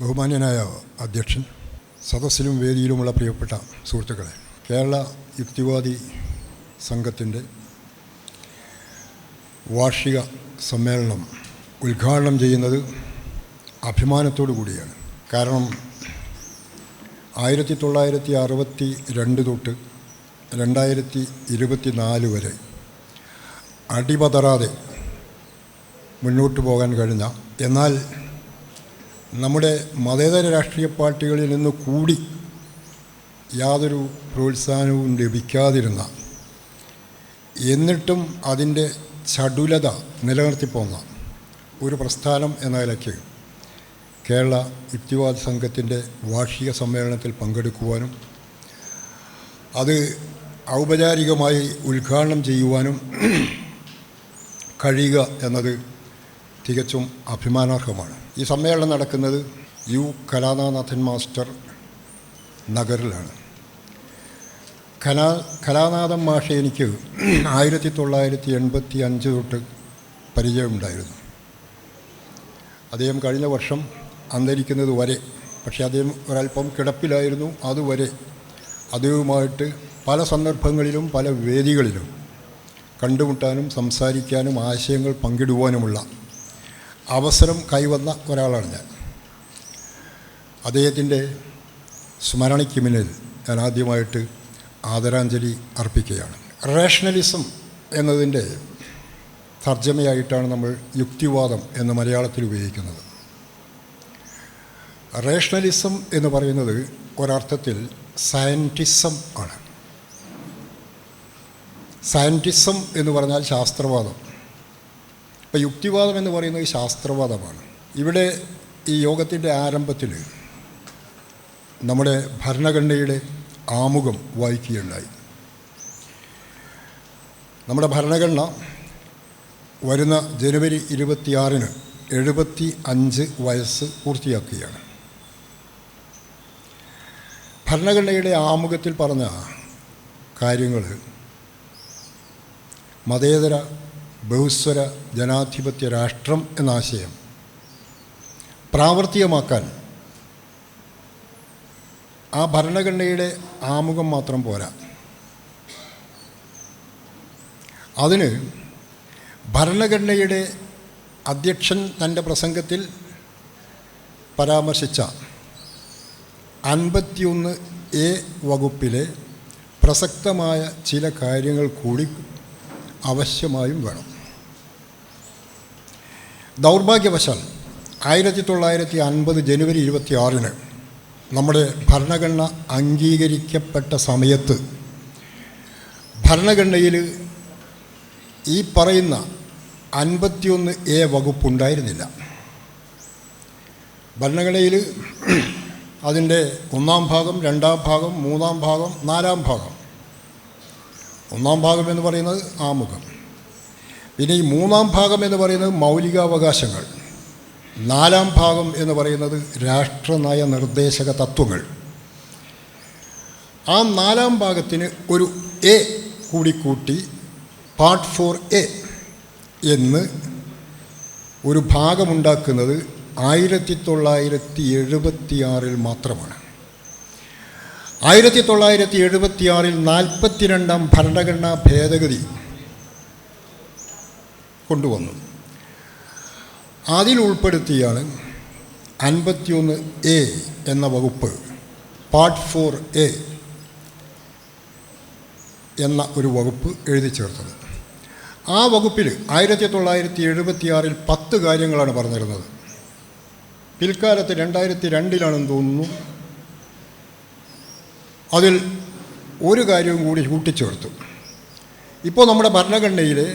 ബഹുമാന്യനായ അധ്യക്ഷൻ, സദസ്സിലും വേദിയിലുമുള്ള പ്രിയപ്പെട്ട സുഹൃത്തുക്കളെ, കേരള യുക്തിവാദി സംഘത്തിൻ്റെ വാർഷിക സമ്മേളനം ഉദ്ഘാടനം ചെയ്യുന്നത് അഭിമാനത്തോടു കൂടിയാണ്. കാരണം 1962 തൊട്ട് 2024 വരെ അടിപതറാതെ മുന്നോട്ട് പോകാൻ കഴിഞ്ഞ, എന്നാൽ നമ്മുടെ മതേതര രാഷ്ട്രീയ പാർട്ടികളിൽ നിന്ന് കൂടി യാതൊരു പ്രോത്സാഹനവും ലഭിക്കാതിരുന്ന, എന്നിട്ടും അതിൻ്റെ ചടുലത നിലനിർത്തിപ്പോന്ന ഒരു പ്രസ്ഥാനം എന്ന നിലയ്ക്ക് കേരള യുക്തിവാദി സംഘത്തിൻ്റെ വാർഷിക സമ്മേളനത്തിൽ പങ്കെടുക്കുവാനും അത് ഔപചാരികമായി ഉദ്ഘാടനം ചെയ്യുവാനും കഴിയുക എന്നത് തികച്ചും അഭിമാനാർഹമാണ്. ഈ സമ്മേളനം നടക്കുന്നത് യു കലാനാഥൻ മാസ്റ്റർ നഗറിലാണ്. കലാനാഥൻ മാഷെ എനിക്ക് 1985 തൊട്ട് പരിചയമുണ്ടായിരുന്നു. അദ്ദേഹം കഴിഞ്ഞ വർഷം അന്തരിക്കുന്നത് വരെ, പക്ഷേ അദ്ദേഹം ഒരല്പം കിടപ്പിലായിരുന്നു. അതുവരെ അദ്ദേഹവുമായിട്ട് പല സന്ദർഭങ്ങളിലും പല വേദികളിലും കണ്ടുമുട്ടാനും സംസാരിക്കാനും ആശയങ്ങൾ പങ്കിടുവാനുമുള്ള അവസരം കൈവന്ന ഒരാളാണ് ഞാൻ. അദ്ദേഹത്തിൻ്റെ സ്മരണയ്ക്ക് മുന്നിൽ ഞാൻ ആദ്യമായിട്ട് ആദരാഞ്ജലി അർപ്പിക്കുകയാണ്. റേഷണലിസം എന്നതിൻ്റെ തർജ്ജമയായിട്ടാണ് നമ്മൾ യുക്തിവാദം എന്ന് മലയാളത്തിൽ ഉപയോഗിക്കുന്നത്. റേഷണലിസം എന്ന് പറയുന്നത് ഒരർത്ഥത്തിൽ സയൻറ്റിസം ആണ്. സയൻറ്റിസം എന്ന് പറഞ്ഞാൽ ശാസ്ത്രവാദം. ഇപ്പോൾ യുക്തിവാദം എന്ന് പറയുന്നത് ശാസ്ത്രവാദമാണ്. ഇവിടെ ഈ യോഗത്തിൻ്റെ ആരംഭത്തിൽ നമ്മുടെ ഭരണഘടനയുടെ ആമുഖം വായിക്കുകയുണ്ടായി. നമ്മുടെ ഭരണഘടന വരുന്ന ജനുവരി 26-ന് 75 വയസ്സ് പൂർത്തിയാക്കുകയാണ്. ഭരണഘടനയുടെ ആമുഖത്തിൽ പറഞ്ഞ കാര്യങ്ങൾ മതേതര ബഹുസ്വര ജനാധിപത്യ രാഷ്ട്രം എന്ന ആശയം പ്രാവർത്തികമാക്കാൻ ആ ഭരണഘടനയുടെ ആമുഖം മാത്രം പോരാ. അതിന് ഭരണഘടനയുടെ അധ്യക്ഷൻ തൻ്റെ പ്രസംഗത്തിൽ പരാമർശിച്ച 51A വകുപ്പിലെ പ്രസക്തമായ ചില കാര്യങ്ങൾ കൂടി അവശ്യമായും വേണം. ദൗർഭാഗ്യവശാൽ 1950 ജനുവരി 26-ന് നമ്മുടെ ഭരണഘടന അംഗീകരിക്കപ്പെട്ട സമയത്ത് ഭരണഘടനയിൽ ഈ പറയുന്ന 51A വകുപ്പുണ്ടായിരുന്നില്ല. ഭരണഘടനയിൽ അതിൻ്റെ 1-ാം ഭാഗം, 2-ാം ഭാഗം, 3-ാം ഭാഗം, 4-ാം ഭാഗം. 1-ാം ഭാഗം എന്ന് പറയുന്നത് ആമുഖം. പിന്നെ ഈ 3-ാം ഭാഗം എന്ന് പറയുന്നത് മൗലികാവകാശങ്ങൾ. 4-ാം ഭാഗം എന്ന് പറയുന്നത് രാഷ്ട്രനയ നിർദ്ദേശക തത്വങ്ങൾ. ആ 4-ാം ഭാഗത്തിന് ഒരു എ കൂടിക്കൂട്ടി പാർട്ട് 4A എന്ന് ഒരു ഭാഗമുണ്ടാക്കുന്നത് 1976 മാത്രമാണ്. 1976 42-ാം ഭരണഘടനാ ഭേദഗതി കൊണ്ടുവന്നു. അതിലുൾപ്പെടുത്തിയാണ് 51A എന്ന വകുപ്പ് പാർട്ട് 4A എന്ന ഒരു വകുപ്പ് എഴുതി ചേർത്തത്. ആ വകുപ്പിൽ 1976 10 കാര്യങ്ങളാണ് പറഞ്ഞിരുന്നത്. പിൽക്കാലത്ത് 2002-ലാണെന്ന് തോന്നുന്നു അതിൽ ഒരു കാര്യവും കൂടി കൂട്ടിച്ചേർത്തു. ഇപ്പോൾ നമ്മുടെ ഭരണഘടനയിലെ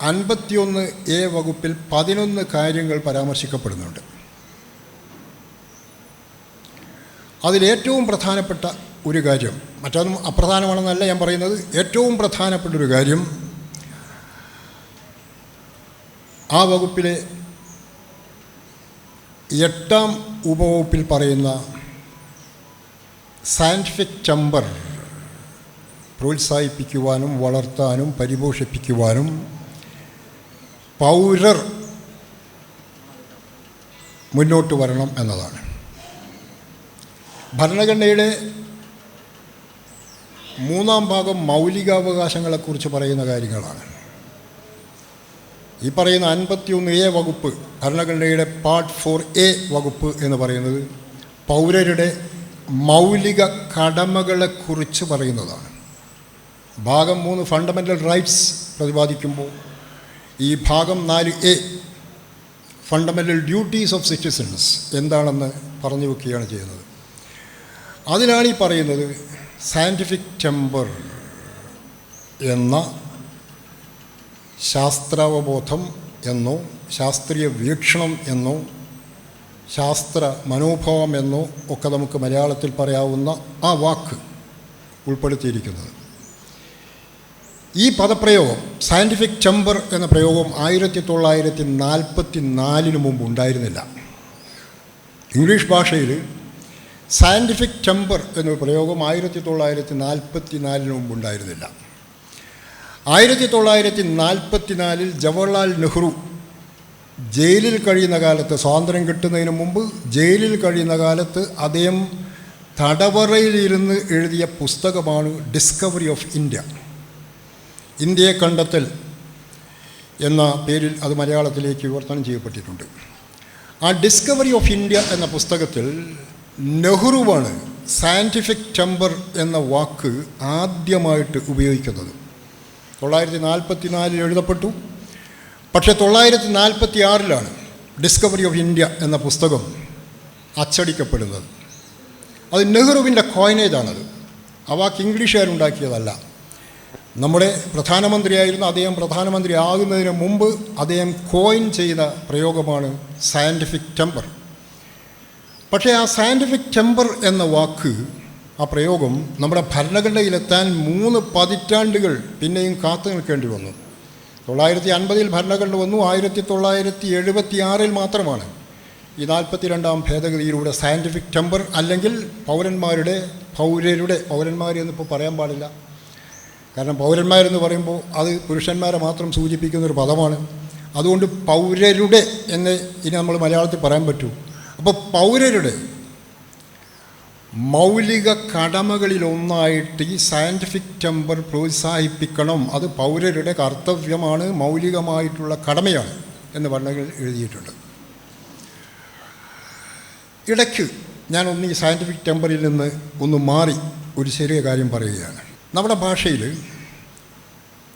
51A വകുപ്പിൽ 11 കാര്യങ്ങൾ പരാമർശിക്കപ്പെടുന്നുണ്ട്. അതിലേറ്റവും പ്രധാനപ്പെട്ട ഒരു കാര്യം, മറ്റൊന്നും അപ്രധാനമാണെന്നല്ല ഞാൻ പറയുന്നത്, ഏറ്റവും പ്രധാനപ്പെട്ട ഒരു കാര്യം ആ വകുപ്പിലെ 8-ാം ഉപവകുപ്പിൽ പറയുന്ന സയൻറ്റിഫിക് ടെമ്പർ പ്രോത്സാഹിപ്പിക്കുവാനും വളർത്താനും പരിപോഷിപ്പിക്കുവാനും പൗരർ മുന്നോട്ട് വരണം എന്നതാണ്. ഭരണഘടനയുടെ 3-ാം ഭാഗം മൗലികാവകാശങ്ങളെക്കുറിച്ച് പറയുന്ന കാര്യങ്ങളാണ്. ഈ പറയുന്ന 51A വകുപ്പ്, ഭരണഘടനയുടെ പാർട്ട് 4A വകുപ്പ് എന്ന് പറയുന്നത് പൗരരുടെ മൗലിക കടമകളെക്കുറിച്ച് പറയുന്നതാണ്. ഭാഗം 3 ഫണ്ടമെൻ്റൽ റൈറ്റ്സ് പ്രതിപാദിക്കുമ്പോൾ ഈ ഭാഗം 4A fundamental duties of citizens എന്താണെന്ന് പറഞ്ഞു വെക്കുകയാണ് ചെയ്യുന്നത്. അതിലാണ് ഈ പറയുന്നത് സയൻറ്റിഫിക് ടെമ്പർ എന്ന ശാസ്ത്രാവബോധം എന്നോ ശാസ്ത്രീയ വീക്ഷണം എന്നോ ശാസ്ത്ര മനോഭാവം എന്നോ ഒക്കെ നമുക്ക് മലയാളത്തിൽ പറയാവുന്ന ആ വാക്ക് ഉൾപ്പെടുത്തിയിരിക്കുന്നത്. ഈ പദപ്രയോഗം സയൻറ്റിഫിക് ടെമ്പർ എന്ന പ്രയോഗം 1944 മുമ്പ് ഉണ്ടായിരുന്നില്ല. ഇംഗ്ലീഷ് ഭാഷയിൽ സയൻറ്റിഫിക് ടെമ്പർ എന്നൊരു പ്രയോഗം 1944 മുമ്പ് ഉണ്ടായിരുന്നില്ല. 1944 ജവഹർലാൽ നെഹ്റു ജയിലിൽ കഴിയുന്ന കാലത്ത്, സ്വാതന്ത്ര്യം കിട്ടുന്നതിന് മുമ്പ് ജയിലിൽ കഴിയുന്ന കാലത്ത് അദ്ദേഹം തടവറയിലിരുന്ന് എഴുതിയ പുസ്തകമാണ് ഡിസ്കവറി ഓഫ് ഇന്ത്യ. ഇന്ത്യയെ കണ്ടെത്തൽ എന്ന പേരിൽ അത് മലയാളത്തിലേക്ക് വിവർത്തനം ചെയ്യപ്പെട്ടിട്ടുണ്ട്. ആ ഡിസ്കവറി ഓഫ് ഇന്ത്യ എന്ന പുസ്തകത്തിൽ നെഹ്റുവാണ് സയൻറ്റിഫിക് ടെമ്പർ എന്ന വാക്ക് ആദ്യമായിട്ട് ഉപയോഗിക്കുന്നത്. 1944 എഴുതപ്പെട്ടു. പക്ഷേ 1946 ഡിസ്കവറി ഓഫ് ഇന്ത്യ എന്ന പുസ്തകം അച്ചടിക്കപ്പെടുന്നത്. അത് നെഹ്റുവിൻ്റെ കോയിനേജാണത്. ആ വാക്ക് ഇംഗ്ലീഷുകാരുണ്ടാക്കിയതല്ല. നമ്മുടെ പ്രധാനമന്ത്രിയായിരുന്ന അദ്ദേഹം പ്രധാനമന്ത്രി ആകുന്നതിന് മുമ്പ് അദ്ദേഹം കോയിൻ ചെയ്ത പ്രയോഗമാണ് സയൻറ്റിഫിക് ടെമ്പർ. പക്ഷേ ആ സയൻറ്റിഫിക് ടെമ്പർ എന്ന വാക്ക്, ആ പ്രയോഗം നമ്മുടെ ഭരണഘടനയിലെത്താൻ 3 പതിറ്റാണ്ടുകൾ പിന്നെയും കാത്തു നിൽക്കേണ്ടി വന്നു. 1950 ഭരണഘടന വന്നു. 1976 മാത്രമാണ് ഈ 42-ാം ഭേദഗതിയിലൂടെ സയൻറ്റിഫിക് ടെമ്പർ അല്ലെങ്കിൽ പൗരന്മാരെന്നിപ്പോൾ പറയാൻ പാടില്ല. കാരണം പൗരന്മാരെന്ന് പറയുമ്പോൾ അത് പുരുഷന്മാരെ മാത്രം സൂചിപ്പിക്കുന്നൊരു പദമാണ്. അതുകൊണ്ട് പൗരരുടെ എന്ന് ഇനി നമ്മൾ മലയാളത്തിൽ പറയാൻ പറ്റൂ. അപ്പോൾ പൗരരുടെ മൗലിക കടമകളിലൊന്നായിട്ട് ഈ സയൻറ്റിഫിക് ടെമ്പർ പ്രോത്സാഹിപ്പിക്കണം. അത് പൗരരുടെ കർത്തവ്യമാണ്, മൗലികമായിട്ടുള്ള കടമയാണ് എന്ന് ഭരണഘടനയിൽ എഴുതിയിട്ടുണ്ട്. ഇടയ്ക്ക് ഞാനൊന്ന് ഈ സയൻറ്റിഫിക് ടെമ്പറിൽ നിന്ന് ഒന്ന് മാറി ഒരു ചെറിയ കാര്യം പറയുകയാണ്. നമ്മുടെ ഭാഷയിൽ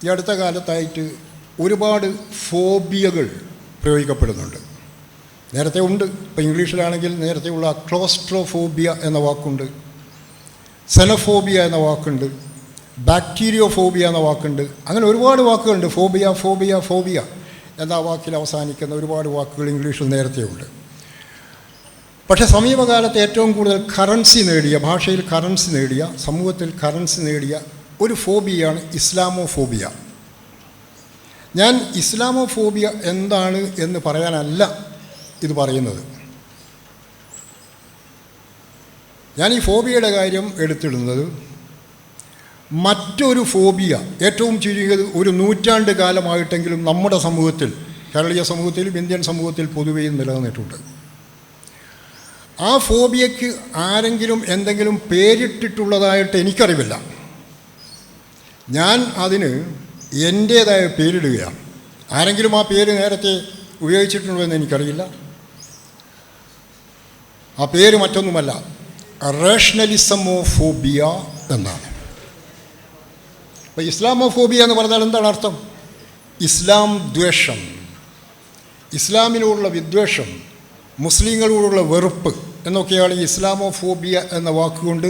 ഈ അടുത്ത കാലത്തായിട്ട് ഒരുപാട് ഫോബിയകൾ പ്രയോഗിക്കപ്പെടുന്നുണ്ട്. നേരത്തെ ഉണ്ട്. ഇപ്പോൾ ഇംഗ്ലീഷിലാണെങ്കിൽ നേരത്തെയുള്ള ക്ലോസ്ട്രോഫോബിയ എന്ന വാക്കുണ്ട്, സെനഫോബിയ എന്ന വാക്കുണ്ട്, ബാക്ടീരിയോഫോബിയ എന്ന വാക്കുണ്ട്. അങ്ങനെ ഒരുപാട് വാക്കുകളുണ്ട്. ഫോബിയ എന്ന വാക്കിൽ അവസാനിക്കുന്ന ഒരുപാട് വാക്കുകൾ ഇംഗ്ലീഷിൽ നേരത്തെ ഉണ്ട്. പക്ഷേ സമീപകാലത്ത് ഏറ്റവും കൂടുതൽ ഭാഷയിൽ കറൻസി നേടിയ, സമൂഹത്തിൽ കറൻസി നേടിയ ഒരു ഫോബിയാണ് ഇസ്ലാമോഫോബിയ. ഞാൻ ഇസ്ലാമോഫോബിയ എന്താണ് എന്ന് പറയാനല്ല ഇത് പറയുന്നത്. ഞാൻ ഈ ഫോബിയയുടെ കാര്യം എടുത്തിടുന്നത് മറ്റൊരു ഫോബിയ ഏറ്റവും ചുരുങ്ങിയത് ഒരു നൂറ്റാണ്ട് കാലമായിട്ടെങ്കിലും നമ്മുടെ സമൂഹത്തിൽ, കേരളീയ സമൂഹത്തിലും ഇന്ത്യൻ സമൂഹത്തിൽ പൊതുവെയും നിലനിന്നിട്ടുണ്ട്. ആ ഫോബിയയ്ക്ക് ആരെങ്കിലും എന്തെങ്കിലും പേരിട്ടിട്ടുള്ളതായിട്ട് എനിക്കറിവില്ല. ഞാൻ അതിന് എൻ്റേതായ പേരിടുകയാണ്. ആരെങ്കിലും ആ പേര് നേരത്തെ ഉപയോഗിച്ചിട്ടുണ്ടോ എന്ന് എനിക്കറിയില്ല. ആ പേര് മറ്റൊന്നുമല്ല, റേഷണലിസമോഫോബിയ എന്നാണ്. അപ്പോൾ ഇസ്ലാമോഫോബിയ എന്ന് പറഞ്ഞാൽ എന്താണ് അർത്ഥം? ഇസ്ലാം ദ്വേഷം, ഇസ്ലാമിനോടുള്ള വിദ്വേഷം, മുസ്ലിങ്ങളോടുള്ള വെറുപ്പ് എന്നൊക്കെയാണ് ഈ ഇസ്ലാമോഫോബിയ എന്ന വാക്കുകൊണ്ട്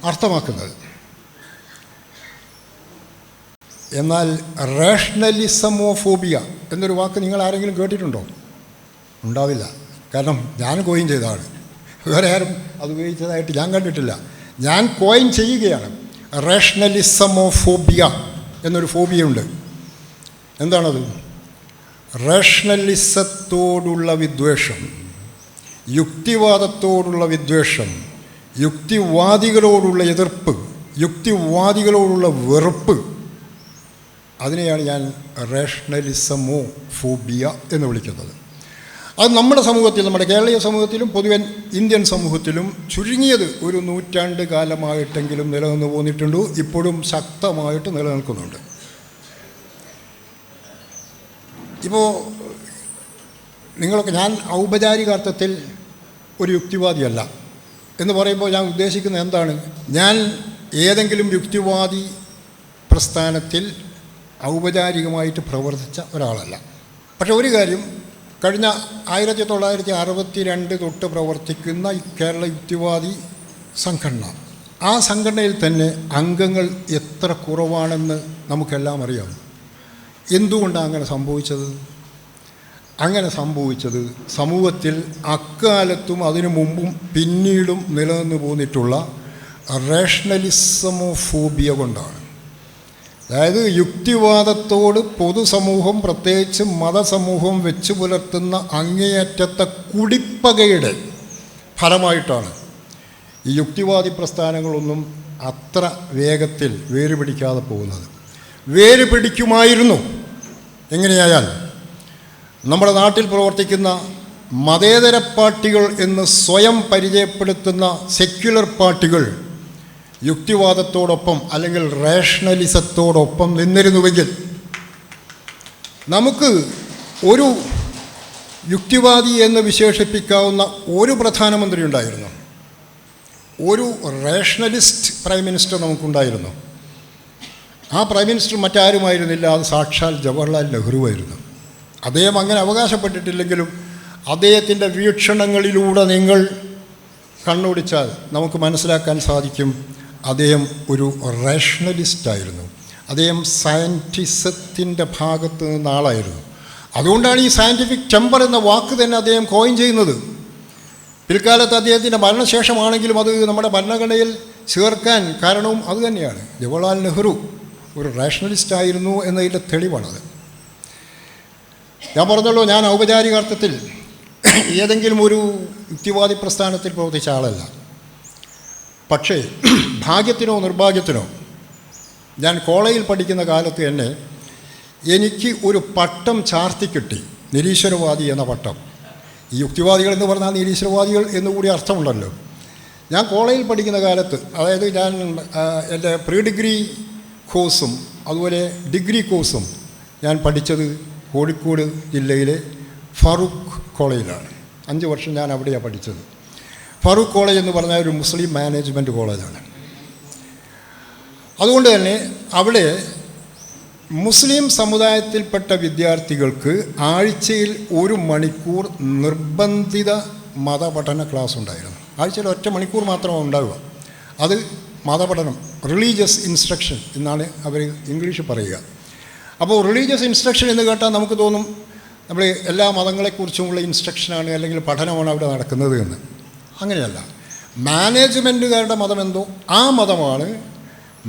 അർത്ഥമാക്കുന്നത്. എന്നാൽ റേഷണലിസമോഫോബിയ എന്നൊരു വാക്ക് നിങ്ങൾ ആരെങ്കിലും കേട്ടിട്ടുണ്ടോ? ഉണ്ടാവില്ല. കാരണം ഞാൻ കോയിൻ ചെയ്തതാണ്. വേറെ ആരും അത് ഉപയോഗിച്ചതായിട്ട് ഞാൻ കണ്ടിട്ടില്ല. ഞാൻ കോയിൻ ചെയ്യുകയാണ്. റേഷണലിസമോഫോബിയ എന്നൊരു ഫോബിയുണ്ട്. എന്താണത്? റേഷണലിസത്തോടുള്ള വിദ്വേഷം, യുക്തിവാദത്തോടുള്ള വിദ്വേഷം, യുക്തിവാദികളോടുള്ള എതിർപ്പ്, യുക്തിവാദികളോടുള്ള വെറുപ്പ്, അതിനെയാണ് ഞാൻ റേഷണലിസമോഫോബിയ എന്ന് വിളിക്കുന്നത്. അത് നമ്മുടെ സമൂഹത്തിൽ, നമ്മുടെ കേരളീയ സമൂഹത്തിലും പൊതുവെ ഇന്ത്യൻ സമൂഹത്തിലും ചുരുങ്ങിയത് ഒരു നൂറ്റാണ്ട് കാലമായിട്ടെങ്കിലും നിലനിന്ന് പോന്നിട്ടുണ്ട്, ഇപ്പോഴും ശക്തമായിട്ട് നിലനിൽക്കുന്നുണ്ട്. ഇപ്പോൾ നിങ്ങളൊക്കെ, ഞാൻ ഔപചാരികാർത്ഥത്തിൽ ഒരു യുക്തിവാദിയല്ല എന്ന് പറയുമ്പോൾ ഞാൻ ഉദ്ദേശിക്കുന്നത് എന്താണ്? ഞാൻ ഏതെങ്കിലും യുക്തിവാദി പ്രസ്ഥാനത്തിൽ ഔപചാരികമായിട്ട് പ്രവർത്തിച്ച ഒരാളല്ല. പക്ഷെ ഒരു കാര്യം, കഴിഞ്ഞ 1962 തൊട്ട് പ്രവർത്തിക്കുന്ന കേരള യുക്തിവാദി സംഘടന, ആ സംഘടനയിൽ തന്നെ അംഗങ്ങൾ എത്ര കുറവാണെന്ന് നമുക്കെല്ലാം അറിയാം. എന്തുകൊണ്ടാണ് അങ്ങനെ സംഭവിച്ചത്? അങ്ങനെ സംഭവിച്ചത് സമൂഹത്തിൽ അക്കാലത്തും അതിനു മുമ്പും പിന്നീടും നിലനിന്ന് പോന്നിട്ടുള്ള റേഷണലിസമോഫോബിയ കൊണ്ടാണ്. അതായത് യുക്തിവാദത്തോട് പൊതുസമൂഹം, പ്രത്യേകിച്ച് മതസമൂഹം വെച്ച് പുലർത്തുന്ന അങ്ങേയറ്റത്തെ കുടിപ്പകയുടെ ഫലമായിട്ടാണ് ഈ യുക്തിവാദി പ്രസ്ഥാനങ്ങളൊന്നും അത്ര വേഗത്തിൽ വേര് പിടിക്കാതെ പോകുന്നത്. വേര് പിടിക്കുമായിരുന്നു. എങ്ങനെയായാൽ നമ്മുടെ നാട്ടിൽ പ്രവർത്തിക്കുന്ന മതേതര പാർട്ടികൾ എന്ന് സ്വയം പരിചയപ്പെടുത്തുന്ന സെക്യുലർ പാർട്ടികൾ യുക്തിവാദത്തോടൊപ്പം അല്ലെങ്കിൽ റേഷണലിസത്തോടൊപ്പം നിന്നിരുന്നുവെങ്കിൽ നമുക്ക് ഒരു യുക്തിവാദി എന്ന് വിശേഷിപ്പിക്കാവുന്ന ഒരു പ്രധാനമന്ത്രി ഉണ്ടായിരുന്നു, ഒരു റേഷണലിസ്റ്റ് പ്രൈം മിനിസ്റ്റർ നമുക്കുണ്ടായിരുന്നു. ആ പ്രൈം മിനിസ്റ്റർ മറ്റാരുമായിരുന്നില്ല, അത് സാക്ഷാൽ ജവഹർലാൽ നെഹ്റുവായിരുന്നു. അദ്ദേഹം അങ്ങനെ അവകാശപ്പെട്ടിട്ടില്ലെങ്കിലും അദ്ദേഹത്തിൻ്റെ വീക്ഷണങ്ങളിലൂടെ നിങ്ങൾ കണ്ണോടിച്ചാൽ നമുക്ക് മനസ്സിലാക്കാൻ സാധിക്കും, അദ്ദേഹം ഒരു റേഷണലിസ്റ്റായിരുന്നു. അദ്ദേഹം സയൻറ്റിസത്തിൻ്റെ ഭാഗത്ത് നിന്ന ആളായിരുന്നു. അതുകൊണ്ടാണ് ഈ സയൻറ്റിഫിക് ടെമ്പർ എന്ന വാക്ക് തന്നെ അദ്ദേഹം കോയിൻ ചെയ്യുന്നത്. പിൽക്കാലത്ത് അദ്ദേഹത്തിൻ്റെ മരണശേഷമാണെങ്കിലും അത് നമ്മുടെ ഭരണഘടനയിൽ ചേർക്കാൻ കാരണവും അതുതന്നെയാണ്. ജവഹർലാൽ നെഹ്റു ഒരു റേഷണലിസ്റ്റായിരുന്നു എന്നതിൻ്റെ തെളിവാണത്. ഞാൻ പറഞ്ഞല്ലോ, ഞാൻ ഔപചാരികാർത്ഥത്തിൽ ഏതെങ്കിലും ഒരു യുക്തിവാദി പ്രസ്ഥാനത്തിൽ പ്രവർത്തിച്ച ആളല്ല. പക്ഷേ ഭാഗ്യത്തിനോ നിർഭാഗ്യത്തിനോ ഞാൻ കോളേജിൽ പഠിക്കുന്ന കാലത്ത് തന്നെ എനിക്ക് ഒരു പട്ടം ചാർത്തിക്കിട്ടി, നിരീശ്വരവാദി എന്ന പട്ടം. ഈ യുക്തിവാദികൾ എന്ന് പറഞ്ഞാൽ നിരീശ്വരവാദികൾ എന്നുകൂടി അർത്ഥമുണ്ടല്ലോ. ഞാൻ കോളേജിൽ പഠിക്കുന്ന കാലത്ത്, അതായത് ഞാൻ എൻ്റെ പ്രീ ഡിഗ്രി കോഴ്സും അതുപോലെ ഡിഗ്രി കോഴ്സും ഞാൻ പഠിച്ചത് കോഴിക്കോട് ജില്ലയിലെ ഫറൂഖ് കോളേജിലാണ്. 5 വർഷം ഞാൻ അവിടെയാണ് പഠിച്ചത്. ഫറൂഖ് കോളേജ് എന്ന് പറഞ്ഞാൽ ഒരു മുസ്ലിം മാനേജ്മെൻറ്റ് കോളേജാണ്. അതുകൊണ്ട് തന്നെ അവിടെ മുസ്ലിം സമുദായത്തിൽപ്പെട്ട വിദ്യാർത്ഥികൾക്ക് ആഴ്ചയിൽ 1 മണിക്കൂർ നിർബന്ധിത മതപഠന ക്ലാസ് ഉണ്ടായിരുന്നു. ആഴ്ചയിൽ 1 മണിക്കൂർ മാത്രമാണ് ഉണ്ടാവുക. അത് മതപഠനം, റിലീജിയസ് ഇൻസ്ട്രക്ഷൻ എന്നാണ് അവർ ഇംഗ്ലീഷ് പറയുക. അപ്പോൾ റിലീജിയസ് ഇൻസ്ട്രക്ഷൻ എന്ന് കേട്ടാൽ നമുക്ക് തോന്നും നമ്മൾ എല്ലാ മതങ്ങളെക്കുറിച്ചുമുള്ള ഇൻസ്ട്രക്ഷനാണ് അല്ലെങ്കിൽ പഠനമാണ് അവിടെ നടക്കുന്നത് എന്ന്. അങ്ങനെയല്ല. മാനേജ്മെൻറ്റുകാരുടെ മതമെന്തോ ആ മതമാണ്,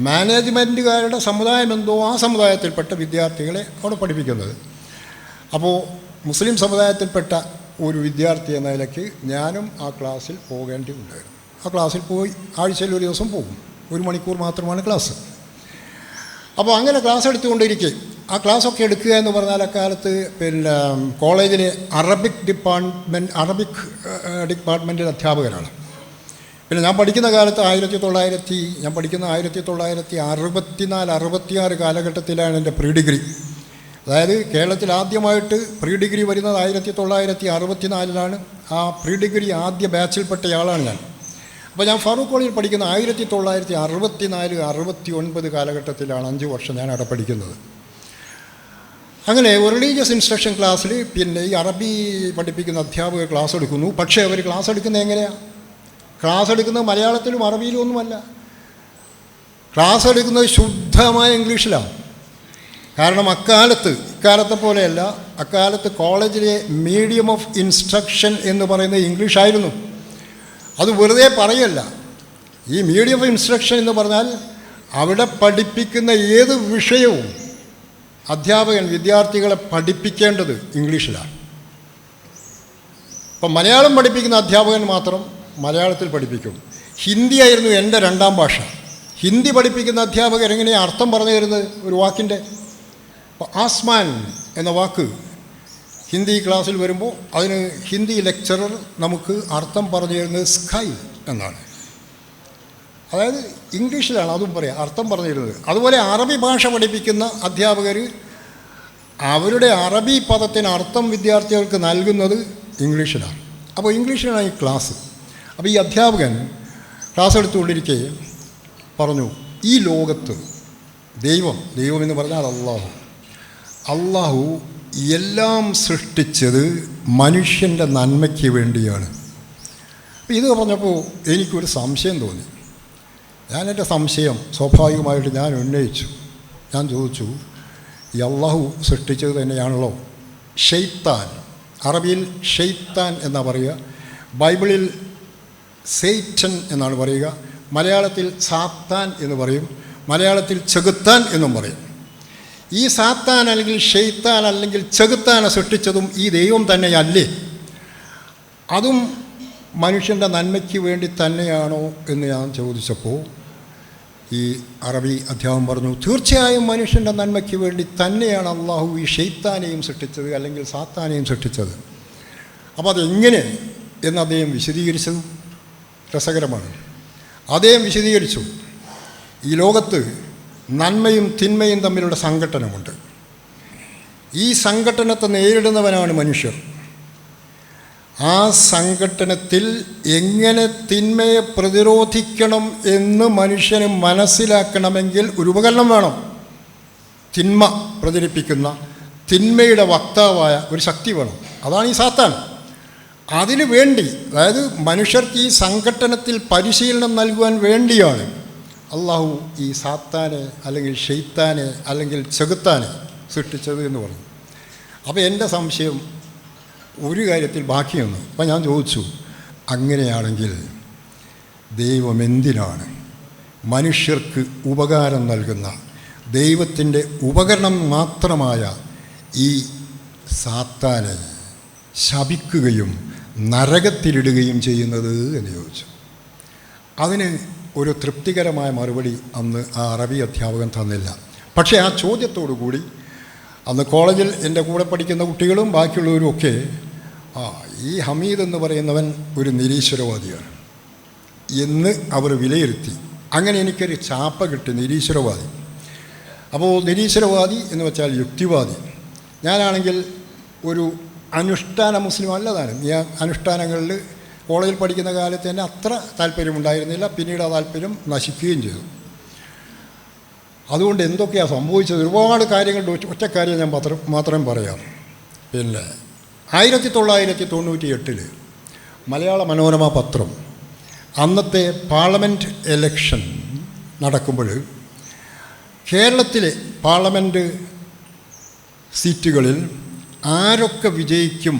മാനേജ്മെൻറ്റുകാരുടെ സമുദായമെന്തോ ആ സമുദായത്തിൽപ്പെട്ട വിദ്യാർത്ഥികളെ അവിടെ പഠിപ്പിക്കുന്നത്. അപ്പോൾ മുസ്ലിം സമുദായത്തിൽപ്പെട്ട ഒരു വിദ്യാർത്ഥി എന്ന നിലയ്ക്ക് ഞാനും ആ ക്ലാസ്സിൽ പോകേണ്ടി ഉണ്ടായിരുന്നു. ആ ക്ലാസ്സിൽ പോയി ആഴ്ചയിൽ 1 ദിവസം പോകും. 1 മണിക്കൂർ മാത്രമാണ് ക്ലാസ്. അപ്പോൾ അങ്ങനെ ക്ലാസ് എടുത്തുകൊണ്ടിരിക്കെ, ആ ക്ലാസ്സൊക്കെ എടുക്കുക എന്ന് പറഞ്ഞാൽ അക്കാലത്ത് പിന്നെ കോളേജിലെ അറബിക് ഡിപ്പാർട്ട്മെൻറ്റിലെ അധ്യാപകരാണ്. പിന്നെ ഞാൻ പഠിക്കുന്ന കാലത്ത് 1964-66 കാലഘട്ടത്തിലാണ് എൻ്റെ പ്രീ ഡിഗ്രി. അതായത് കേരളത്തിൽ ആദ്യമായിട്ട് പ്രീ ഡിഗ്രി വരുന്നത് 1964 ആ പ്രീ ഡിഗ്രി ആദ്യ ബാച്ചിൽപ്പെട്ടയാളാണ് ഞാൻ. അപ്പോൾ ഞാൻ ഫറൂഖ് കോളേജിൽ പഠിക്കുന്ന 1964-69 കാലഘട്ടത്തിലാണ്. 5 വർഷം ഞാൻ അവിടെ പഠിക്കുന്നത്. അങ്ങനെ റിലീജിയസ് ഇൻസ്ട്രക്ഷൻ ക്ലാസ്സിൽ പിന്നെ ഈ അറബി പഠിപ്പിക്കുന്ന അധ്യാപകർ ക്ലാസ് എടുക്കുന്നു. പക്ഷേ അവർ ക്ലാസ് എടുക്കുന്നത് എങ്ങനെയാണ്? ക്ലാസ് എടുക്കുന്നത് മലയാളത്തിലും അറബിയിലും ഒന്നുമല്ല. ക്ലാസ് എടുക്കുന്നത് ശുദ്ധമായ ഇംഗ്ലീഷിലാണ്. കാരണം ഇക്കാലത്തെ പോലെയല്ല, അക്കാലത്ത് കോളേജിലെ മീഡിയം ഓഫ് ഇൻസ്ട്രക്ഷൻ എന്ന് പറയുന്നത് ഇംഗ്ലീഷായിരുന്നു. അത് വെറുതെ പറയല്ല. ഈ മീഡിയം ഓഫ് ഇൻസ്ട്രക്ഷൻ എന്ന് പറഞ്ഞാൽ അവിടെ പഠിപ്പിക്കുന്ന ഏത് വിഷയവും അധ്യാപകൻ വിദ്യാർത്ഥികളെ പഠിപ്പിക്കേണ്ടത് ഇംഗ്ലീഷിലാണ്. ഇപ്പം മലയാളം പഠിപ്പിക്കുന്ന അധ്യാപകൻ മാത്രം മലയാളത്തിൽ പഠിപ്പിക്കും. ഹിന്ദിയായിരുന്നു എൻ്റെ 2ാം ഭാഷ. ഹിന്ദി പഠിപ്പിക്കുന്ന അധ്യാപകർ എങ്ങനെയാണ് അർത്ഥം പറഞ്ഞു തരുന്നത് ഒരു വാക്കിൻ്റെ? ആസ്മാൻ എന്ന വാക്ക് ഹിന്ദി ക്ലാസ്സിൽ വരുമ്പോൾ അതിന് ഹിന്ദി ലെക്ചറർ നമുക്ക് അർത്ഥം പറഞ്ഞു തരുന്നത് സ്കൈ എന്നാണ്. അതായത് ഇംഗ്ലീഷിലാണ് അതും പറയാം അർത്ഥം പറഞ്ഞു തരുന്നത്. അതുപോലെ അറബി ഭാഷ പഠിപ്പിക്കുന്ന അധ്യാപകർ അവരുടെ അറബി പദത്തിന് അർത്ഥം വിദ്യാർത്ഥികൾക്ക് നൽകുന്നത് ഇംഗ്ലീഷിലാണ്. അപ്പോൾ ഇംഗ്ലീഷിലാണ് ഈ ക്ലാസ്. അപ്പോൾ ഈ അധ്യാപകൻ ക്ലാസ് എടുത്തുകൊണ്ടിരിക്കെ പറഞ്ഞു, ഈ ലോകത്ത് ദൈവം എന്ന് പറഞ്ഞാൽ അള്ളാഹു എല്ലാം സൃഷ്ടിച്ചത് മനുഷ്യൻ്റെ നന്മയ്ക്ക് വേണ്ടിയാണ്. അപ്പോൾ ഇത് പറഞ്ഞപ്പോൾ എനിക്കൊരു സംശയം തോന്നി. എൻ്റെ സംശയം സ്വാഭാവികമായിട്ട് ഞാൻ ഉന്നയിച്ചു. ഞാൻ ചോദിച്ചു, ഈ അള്ളാഹു സൃഷ്ടിച്ചത് തന്നെയാണല്ലോ ഷെയ്ത്താൻ, അറബിയിൽ ഷെയ്ത്താൻ എന്നാണ് പറയുക, ബൈബിളിൽ സെയ്റ്റൻ എന്നാണ് പറയുക, മലയാളത്തിൽ സാത്താൻ എന്ന് പറയും, മലയാളത്തിൽ ചെകുത്താൻ എന്നും പറയും. ഈ സാത്താൻ അല്ലെങ്കിൽ ഷെയ്ത്താൻ അല്ലെങ്കിൽ ചെകുത്താനെ സൃഷ്ടിച്ചതും ഈ ദൈവം തന്നെയല്ലേ? അതും മനുഷ്യൻ്റെ നന്മയ്ക്ക് വേണ്ടി തന്നെയാണോ എന്ന് ഞാൻ ചോദിച്ചപ്പോൾ ഈ അറബി അധ്യാപകൻ പറഞ്ഞു, തീർച്ചയായും മനുഷ്യൻ്റെ നന്മയ്ക്ക് വേണ്ടി തന്നെയാണ് അള്ളാഹു ഈ ഷെയ്ത്താനെയും സൃഷ്ടിച്ചത് അല്ലെങ്കിൽ സാത്താനെയും സൃഷ്ടിച്ചത്. അപ്പോൾ അതെങ്ങനെ എന്ന് അദ്ദേഹം വിശദീകരിച്ചത് രസകരമാണ്. അദ്ദേഹം വിശദീകരിച്ചു, ഈ ലോകത്ത് നന്മയും തിന്മയും തമ്മിലുള്ള സംഘട്ടനമുണ്ട്. ഈ സംഘട്ടനത്തെ നേരിടുന്നവനാണ് മനുഷ്യർ. ആ സംഘട്ടനത്തിൽ എങ്ങനെ തിന്മയെ പ്രതിരോധിക്കണം എന്ന് മനുഷ്യന് മനസ്സിലാക്കണമെങ്കിൽ ഒരു ഉപകരണം വേണം. തിന്മ പ്രചരിപ്പിക്കുന്ന, തിന്മയുടെ വക്താവായ ഒരു ശക്തി വേണം. അതാണ് ഈ സാത്താൻ. അതിനു വേണ്ടി, അതായത് മനുഷ്യർക്ക് ഈ സംഘട്ടനത്തിൽ പരിശീലനം നൽകുവാൻ വേണ്ടിയാണ് അള്ളാഹു ഈ സാത്താനെ അല്ലെങ്കിൽ ഷെയ്ത്താനെ അല്ലെങ്കിൽ ചെകുത്താനെ സൃഷ്ടിച്ചത് എന്ന് പറഞ്ഞു. അപ്പോൾ എൻ്റെ സംശയം ഒരു കാര്യത്തിൽ ബാക്കിയൊന്നു. അപ്പം ഞാൻ ചോദിച്ചു, അങ്ങനെയാണെങ്കിൽ ദൈവം എന്തിനാണ് മനുഷ്യർക്ക് ഉപകാരം നൽകുന്ന ദൈവത്തിൻ്റെ ഉപകരണം മാത്രമായ ഈ സാത്താനെ ശപിക്കുകയും നരകത്തിലിടുകയും ചെയ്യുന്നത് എന്ന് ചോദിച്ചു. അതിന് ഒരു തൃപ്തികരമായ മറുപടി അന്ന് ആ അറബി അധ്യാപകൻ തന്നില്ല. പക്ഷേ ആ ചോദ്യത്തോടു കൂടി അന്ന് കോളേജിൽ എൻ്റെ കൂടെ പഠിക്കുന്ന കുട്ടികളും ബാക്കിയുള്ളവരും ഒക്കെ ഈ ഹമീദ് എന്ന് പറയുന്നവൻ ഒരു നിരീശ്വരവാദിയാണ് എന്ന് അവർ വിലയിരുത്തി. അങ്ങനെ എനിക്കൊരു ചാപ്പ കിട്ടി, നിരീശ്വരവാദി. അപ്പോൾ നിരീശ്വരവാദി എന്ന് വെച്ചാൽ യുക്തിവാദി. ഞാനാണെങ്കിൽ ഒരു അനുഷ്ഠാന മുസ്ലിം അല്ലതാണ്. ഞാൻ അനുഷ്ഠാനങ്ങളിൽ കോളേജിൽ പഠിക്കുന്ന കാലത്ത് തന്നെ അത്ര താല്പര്യമുണ്ടായിരുന്നില്ല. പിന്നീട് ആ താല്പര്യം നശിക്കുകയും ചെയ്തു. അതുകൊണ്ട് എന്തൊക്കെയാണ് സംഭവിച്ചത്, ഒരുപാട് കാര്യങ്ങളുടെ ഒറ്റ കാര്യം ഞാൻ മാത്രം പറയാം. പിന്നെ 1998 മലയാള മനോരമ പത്രം അന്നത്തെ പാർലമെൻറ്റ് എലക്ഷൻ നടക്കുമ്പോൾ കേരളത്തിലെ പാർലമെൻറ്റ് സീറ്റുകളിൽ ആരൊക്കെ വിജയിക്കും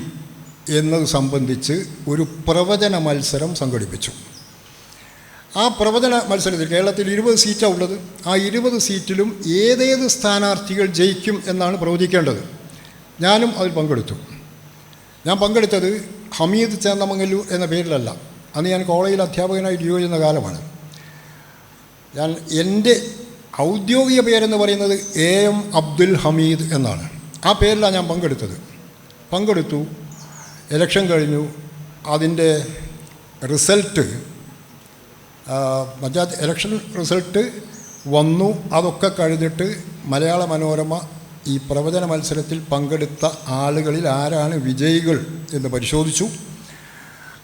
എന്നത് സംബന്ധിച്ച് ഒരു പ്രവചന മത്സരം സംഘടിപ്പിച്ചു. ആ പ്രവചന മത്സരത്തിൽ കേരളത്തിൽ 20 സീറ്റാണ് ഉള്ളത്. ആ 20 സീറ്റിലും ഏതേത് സ്ഥാനാർത്ഥികൾ ജയിക്കും എന്നാണ് പ്രവചിക്കേണ്ടത്. ഞാനും അതിൽ പങ്കെടുത്തു. ഞാൻ പങ്കെടുത്തത് ഹമീദ് ചേന്നമംഗല്ലൂർ എന്ന പേരിലല്ല. അന്ന് ഞാൻ കോളേജിൽ അധ്യാപകനായി ജോലി ചെയ്യുന്ന കാലമാണ്. എൻ്റെ ഔദ്യോഗിക പേരെന്ന് പറയുന്നത് AM അബ്ദുൽ ഹമീദ് എന്നാണ്. ആ പേരിലാണ് ഞാൻ പങ്കെടുത്തു. ഇലക്ഷൻ കഴിഞ്ഞു. അതിൻ്റെ റിസൾട്ട് ഇലക്ഷൻ റിസൾട്ട് വന്നു. അതൊക്കെ കഴിഞ്ഞിട്ട് മലയാള മനോരമ ഈ പ്രവചന മത്സരത്തിൽ പങ്കെടുത്ത ആളുകളിൽ ആരാണ് വിജയികൾ എന്ന് പരിശോധിച്ചു.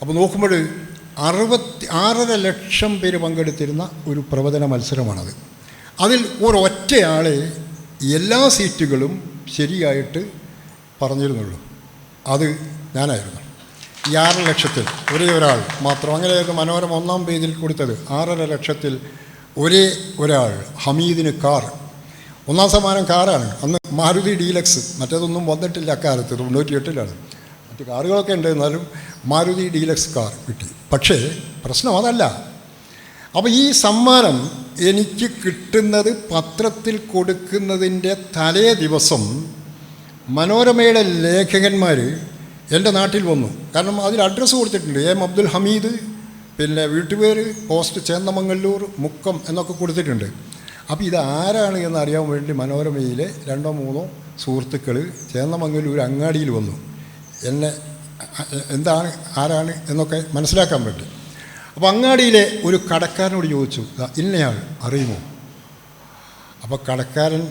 അപ്പോൾ നോക്കുമ്പോൾ 6.5 ലക്ഷം പേര് പങ്കെടുത്തിരുന്ന ഒരു പ്രവചന മത്സരമാണത്. അതിൽ ഒരൊറ്റയാളെ എല്ലാ സീറ്റുകളും ശരിയായിട്ട് പറഞ്ഞിരുന്നുള്ളൂ. അത് ഞാനായിരുന്നു. ഈ 6 ലക്ഷത്തിൽ ഒരേ ഒരാൾ മാത്രം. അങ്ങനെയായിരുന്നു മനോരമ 1-ാം പേജിൽ കൊടുത്തത്. 6.5 ലക്ഷത്തിൽ ഒരേ ഒരാൾ, ഹമീദിന് കാർ. 1-ാം സമ്മാനം കാറാണ്. അന്ന് മാരുതി ഡീലക്സ്, മറ്റേതൊന്നും വന്നിട്ടില്ല അക്കാലത്ത്. 98-ലാണ്. മറ്റ് കാറുകളൊക്കെ ഉണ്ട്, എന്നാലും മാരുതി ഡീലക്സ് കാർ കിട്ടി. പക്ഷേ പ്രശ്നം അതല്ല. അപ്പോൾ ഈ സമ്മാനം എനിക്ക് കിട്ടുന്നത് പത്രത്തിൽ കൊടുക്കുന്നതിൻ്റെ തലേ ദിവസം മനോരമയുടെ ലേഖകന്മാർ എൻ്റെ നാട്ടിൽ വന്നു. കാരണം അതിൽ അഡ്രസ്സ് കൊടുത്തിട്ടുണ്ട്, AM അബ്ദുൽ ഹമീദ്, പിന്നെ വീട്ടുപേര്, പോസ്റ്റ് ചേന്നമംഗല്ലൂർ, മുക്കം എന്നൊക്കെ കൊടുത്തിട്ടുണ്ട്. അപ്പോൾ ഇതാരാണ് എന്നറിയാൻ വേണ്ടി മനോരമയിലെ 2-3 സുഹൃത്തുക്കൾ ചേന്നമംഗല്ലൂർ അങ്ങാടിയിൽ വന്നു. എന്നെ എന്താണ് ആരാണ് എന്നൊക്കെ മനസ്സിലാക്കാൻ പറ്റും. അപ്പോൾ അങ്ങാടിയിലെ ഒരു കടക്കാരനോട് ചോദിച്ചു, ഇന്നയാൾ അറിയുമോ? അപ്പോൾ കടക്കാരൻ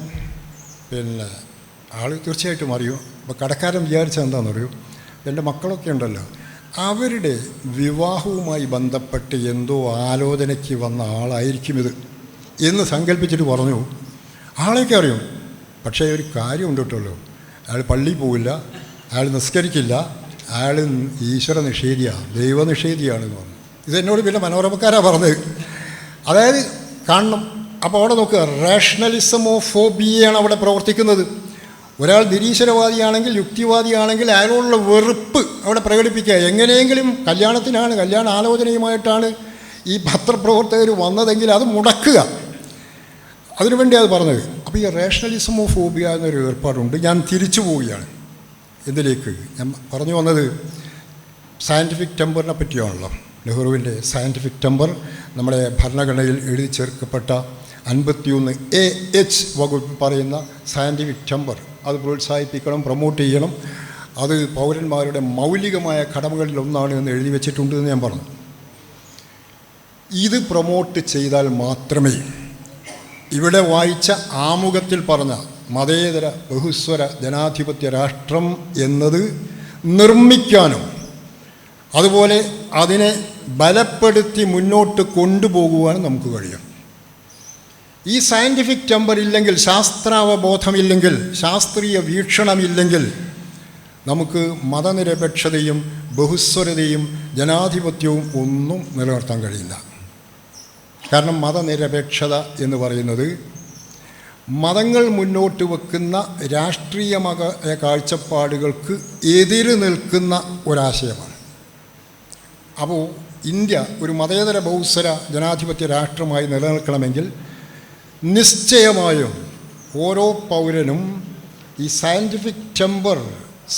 ആൾ തീർച്ചയായിട്ടും അറിയും. അപ്പോൾ കടക്കാരൻ വിചാരിച്ചത് എന്താണെന്ന് അറിയൂ, എൻ്റെ മക്കളൊക്കെ ഉണ്ടല്ലോ, അവരുടെ വിവാഹവുമായി ബന്ധപ്പെട്ട് എന്തോ ആലോചനയ്ക്ക് വന്ന ആളായിരിക്കും ഇത് എന്ന് സങ്കല്പിച്ചിട്ട് പറഞ്ഞു, ആളെയൊക്കെ അറിയും, പക്ഷേ ഒരു കാര്യമുണ്ട് കേട്ടല്ലോ, അയാൾ പള്ളിയിൽ പോവില്ല, അയാൾ നിസ്കരിക്കില്ല, അയാൾ ഈശ്വര നിഷേധിയാണ്, ദൈവനിഷേധിയാണെന്ന് പറഞ്ഞു. ഇതെന്നോട് പിന്നെ മനോരമക്കാരാണ് പറഞ്ഞത്. അതായത് കാണണം. അപ്പോൾ അവിടെ നോക്കുക, റേഷണലിസമോ ഫോബിയയാണ് അവിടെ പ്രവർത്തിക്കുന്നത്. ഒരാൾ നിരീശ്വരവാദിയാണെങ്കിൽ, യുക്തിവാദിയാണെങ്കിൽ അയാളോടുള്ള വെറുപ്പ് അവിടെ പ്രകടിപ്പിക്കുക. എങ്ങനെയെങ്കിലും കല്യാണത്തിനാണ്, കല്യാണ ആലോചനയുമായിട്ടാണ് ഈ പത്രപ്രവർത്തകർ വന്നതെങ്കിൽ അത് മുടക്കുക, അതിനുവേണ്ടി അത് പറഞ്ഞത്. അപ്പോൾ ഈ റേഷണലിസമോ ഫോബിയ എന്നൊരു ഏർപ്പാടുണ്ട്. ഞാൻ തിരിച്ചു പോവുകയാണ് ഇതിലേക്ക്. ഞാൻ പറഞ്ഞു വന്നത് സയൻറ്റിഫിക് ടെമ്പറിനെ പറ്റിയാണല്ലോ. നെഹ്റുവിൻ്റെ സയൻറ്റിഫിക് ടെമ്പർ നമ്മുടെ ഭരണഘടനയിൽ എഴുതി ചേർക്കപ്പെട്ട 51A(H) വകുപ്പ് പറയുന്ന സയൻറ്റിഫിക് ടെമ്പർ അത് പ്രോത്സാഹിപ്പിക്കണം, പ്രൊമോട്ട് ചെയ്യണം. അത് പൗരന്മാരുടെ മൗലികമായ കടമകളിലൊന്നാണ് എന്ന് എഴുതി വെച്ചിട്ടുണ്ട് എന്ന് ഞാൻ പറഞ്ഞു. ഇത് പ്രൊമോട്ട് ചെയ്താൽ മാത്രമേ ഇവിടെ വായിച്ച ആമുഖത്തിൽ പറഞ്ഞ മതേതര ബഹുസ്വര ജനാധിപത്യ രാഷ്ട്രം എന്നത് നിർമ്മിക്കാനും അതുപോലെ അതിനെ ബലപ്പെടുത്തി മുന്നോട്ട് കൊണ്ടുപോകുവാനും നമുക്ക് കഴിയും. ഈ സയൻറ്റിഫിക് ടെമ്പർ ഇല്ലെങ്കിൽ, ശാസ്ത്രാവബോധമില്ലെങ്കിൽ, ശാസ്ത്രീയ വീക്ഷണമില്ലെങ്കിൽ നമുക്ക് മതനിരപേക്ഷതയും ബഹുസ്വരതയും ജനാധിപത്യവും ഒന്നും നിലനിർത്താൻ കഴിയില്ല. കാരണം മതനിരപേക്ഷത എന്ന് പറയുന്നത് മതങ്ങൾ മുന്നോട്ട് വെക്കുന്ന രാഷ്ട്രീയമായ കാഴ്ചപ്പാടുകൾക്ക് എതിര് നിൽക്കുന്ന ഒരാശയമാണ്. അപ്പോൾ ഇന്ത്യ ഒരു മതേതര ബഹുസ്വര ജനാധിപത്യ രാഷ്ട്രമായി നിലനിൽക്കണമെങ്കിൽ നിശ്ചയമായും ഓരോ പൗരനും ഈ സയൻറ്റിഫിക് ടെമ്പർ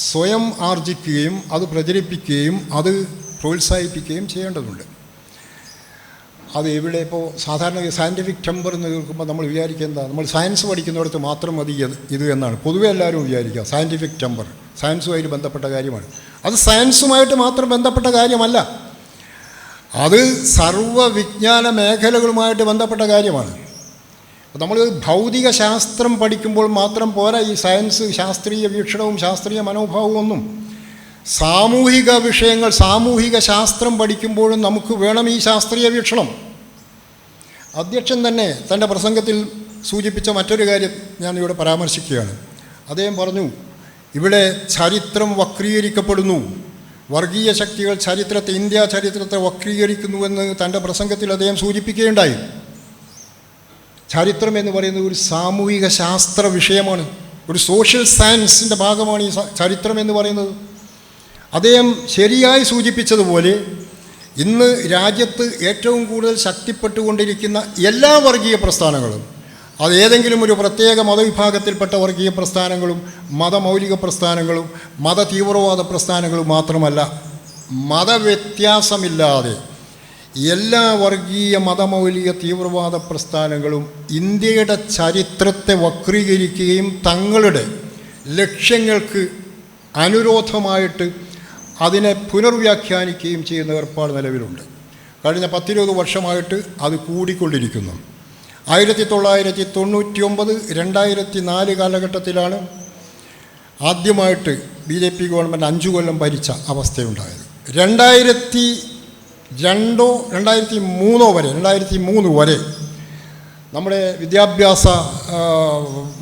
സ്വയം ആർജിക്കുകയും അത് പ്രചരിപ്പിക്കുകയും അത് പ്രോത്സാഹിപ്പിക്കുകയും ചെയ്യേണ്ടതുണ്ട്. അത് ഇവിടെ ഇപ്പോൾ സാധാരണ സയൻറ്റിഫിക് ടെമ്പർ എന്ന് കേൾക്കുമ്പോൾ നമ്മൾ വിചാരിക്കുന്നത് നമ്മൾ സയൻസ് പഠിക്കുന്നിടത്ത് മാത്രം മതി ഇത് എന്നാണ് പൊതുവെ എല്ലാവരും വിചാരിക്കുക. സയൻറ്റിഫിക് ടെമ്പർ സയൻസുമായിട്ട് ബന്ധപ്പെട്ട കാര്യമാണ്. അത് സയൻസുമായിട്ട് മാത്രം ബന്ധപ്പെട്ട കാര്യമല്ല, അത് സർവ്വവിജ്ഞാന മേഖലകളുമായിട്ട് ബന്ധപ്പെട്ട കാര്യമാണ്. നമ്മൾ ഭൗതിക ശാസ്ത്രം പഠിക്കുമ്പോൾ മാത്രം പോരാ ഈ സയൻസ്, ശാസ്ത്രീയ വീക്ഷണവും ശാസ്ത്രീയ മനോഭാവവും ഒന്നും. സാമൂഹിക വിഷയങ്ങൾ, സാമൂഹിക ശാസ്ത്രം പഠിക്കുമ്പോഴും നമുക്ക് വേണം ഈ ശാസ്ത്രീയ വീക്ഷണം. അധ്യക്ഷൻ തന്നെ തൻ്റെ പ്രസംഗത്തിൽ സൂചിപ്പിച്ച മറ്റൊരു കാര്യം ഞാൻ ഇവിടെ പരാമർശിക്കുകയാണ്. അദ്ദേഹം പറഞ്ഞു, ഇവിടെ ചരിത്രം വക്രീകരിക്കപ്പെടുന്നു, വർഗീയ ശക്തികൾ ചരിത്രത്തെ, ഇന്ത്യ ചരിത്രത്തെ വക്രീകരിക്കുന്നുവെന്ന് തൻ്റെ പ്രസംഗത്തിൽ അദ്ദേഹം സൂചിപ്പിക്കുകയുണ്ടായി. ചരിത്രം എന്ന് പറയുന്നത് ഒരു സാമൂഹിക ശാസ്ത്ര വിഷയമാണ്, ഒരു സോഷ്യൽ സയൻസിൻ്റെ ഭാഗമാണ് ഈ ചരിത്രം എന്ന് പറയുന്നത്. അദ്ദേഹം ശരിയായി സൂചിപ്പിച്ചതുപോലെ ഇന്ന് രാജ്യത്ത് ഏറ്റവും കൂടുതൽ ശക്തിപ്പെട്ടുകൊണ്ടിരിക്കുന്ന എല്ലാ വർഗീയ പ്രസ്ഥാനങ്ങളും, അത് ഏതെങ്കിലും ഒരു പ്രത്യേക മതവിഭാഗത്തിൽപ്പെട്ട വർഗീയ പ്രസ്ഥാനങ്ങളും മതമൗലിക പ്രസ്ഥാനങ്ങളും മത തീവ്രവാദ പ്രസ്ഥാനങ്ങളും മാത്രമല്ല, മതവ്യത്യാസമില്ലാതെ എല്ലാ വർഗീയ മതമൗലിക തീവ്രവാദ പ്രസ്ഥാനങ്ങളും ഇന്ത്യയുടെ ചരിത്രത്തെ വക്രീകരിക്കുകയും തങ്ങളുടെ ലക്ഷ്യങ്ങൾക്ക് അനുരോധമായിട്ട് അതിനെ പുനർവ്യാഖ്യാനിക്കുകയും ചെയ്യുന്ന ഏർപ്പാട് നിലവിലുണ്ട്. കഴിഞ്ഞ 10-20 വർഷമായിട്ട് അത് കൂടിക്കൊണ്ടിരിക്കുന്നു. 1999, 2004 കാലഘട്ടത്തിലാണ് ആദ്യമായിട്ട് BJP ഗവൺമെൻറ് 5 കൊല്ലം ഭരിച്ച അവസ്ഥയുണ്ടായത്. 2003 വരെ നമ്മുടെ വിദ്യാഭ്യാസ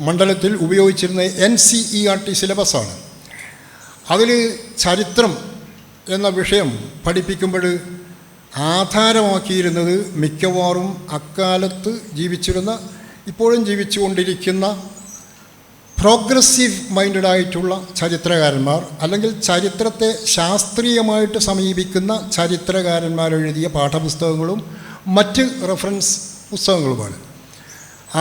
മണ്ഡലത്തിൽ ഉപയോഗിച്ചിരുന്ന NCERT സിലബസാണ്. അതിൽ ചരിത്രം എന്ന വിഷയം പഠിപ്പിക്കുമ്പോൾ ആധാരമാക്കിയിരുന്നത് മിക്കവാറും അക്കാലത്ത് ജീവിച്ചിരുന്ന, ഇപ്പോഴും ജീവിച്ചുകൊണ്ടിരിക്കുന്ന പ്രോഗ്രസീവ് മൈൻഡായിട്ടുള്ള ചരിത്രകാരന്മാർ, അല്ലെങ്കിൽ ചരിത്രത്തെ ശാസ്ത്രീയമായിട്ട് സമീപിക്കുന്ന ചരിത്രകാരന്മാരെഴുതിയ പാഠപുസ്തകങ്ങളും മറ്റ് റെഫറൻസ് പുസ്തകങ്ങളുമാണ്.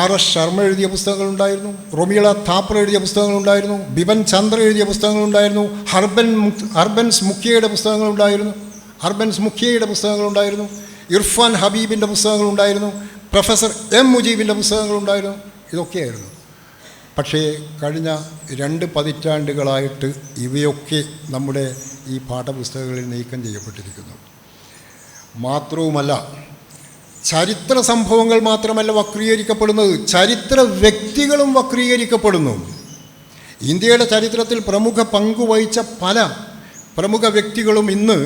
R.S. ശർമ്മ എഴുതിയ പുസ്തകങ്ങളുണ്ടായിരുന്നു, റൊമീള താപ്പർ എഴുതിയ പുസ്തകങ്ങളുണ്ടായിരുന്നു, ബിപിൻ ചന്ദ്ര എഴുതിയ പുസ്തകങ്ങളുണ്ടായിരുന്നു, ഹർബൻസ് മുഖ്യയുടെ പുസ്തകങ്ങളുണ്ടായിരുന്നു, ഇർഫാൻ ഹബീബിൻ്റെ പുസ്തകങ്ങളുണ്ടായിരുന്നു, പ്രൊഫസർ M. മുജീബിൻ്റെ പുസ്തകങ്ങളുണ്ടായിരുന്നു. ഇതൊക്കെയായിരുന്നു. പക്ഷേ കഴിഞ്ഞ 2 പതിറ്റാണ്ടുകളായിട്ട് ഇവയൊക്കെ നമ്മുടെ ഈ പാഠപുസ്തകങ്ങളിൽ നീക്കം ചെയ്യപ്പെട്ടിരിക്കുന്നു. മാത്രവുമല്ല, ചരിത്ര സംഭവങ്ങൾ മാത്രമല്ല വക്രീകരിക്കപ്പെടുന്നത്, ചരിത്ര വ്യക്തികളും വക്രീകരിക്കപ്പെടുന്നു. ഇന്ത്യയുടെ ചരിത്രത്തിൽ പ്രമുഖ പങ്കുവഹിച്ച പല പ്രമുഖ വ്യക്തികളും ഇന്ന്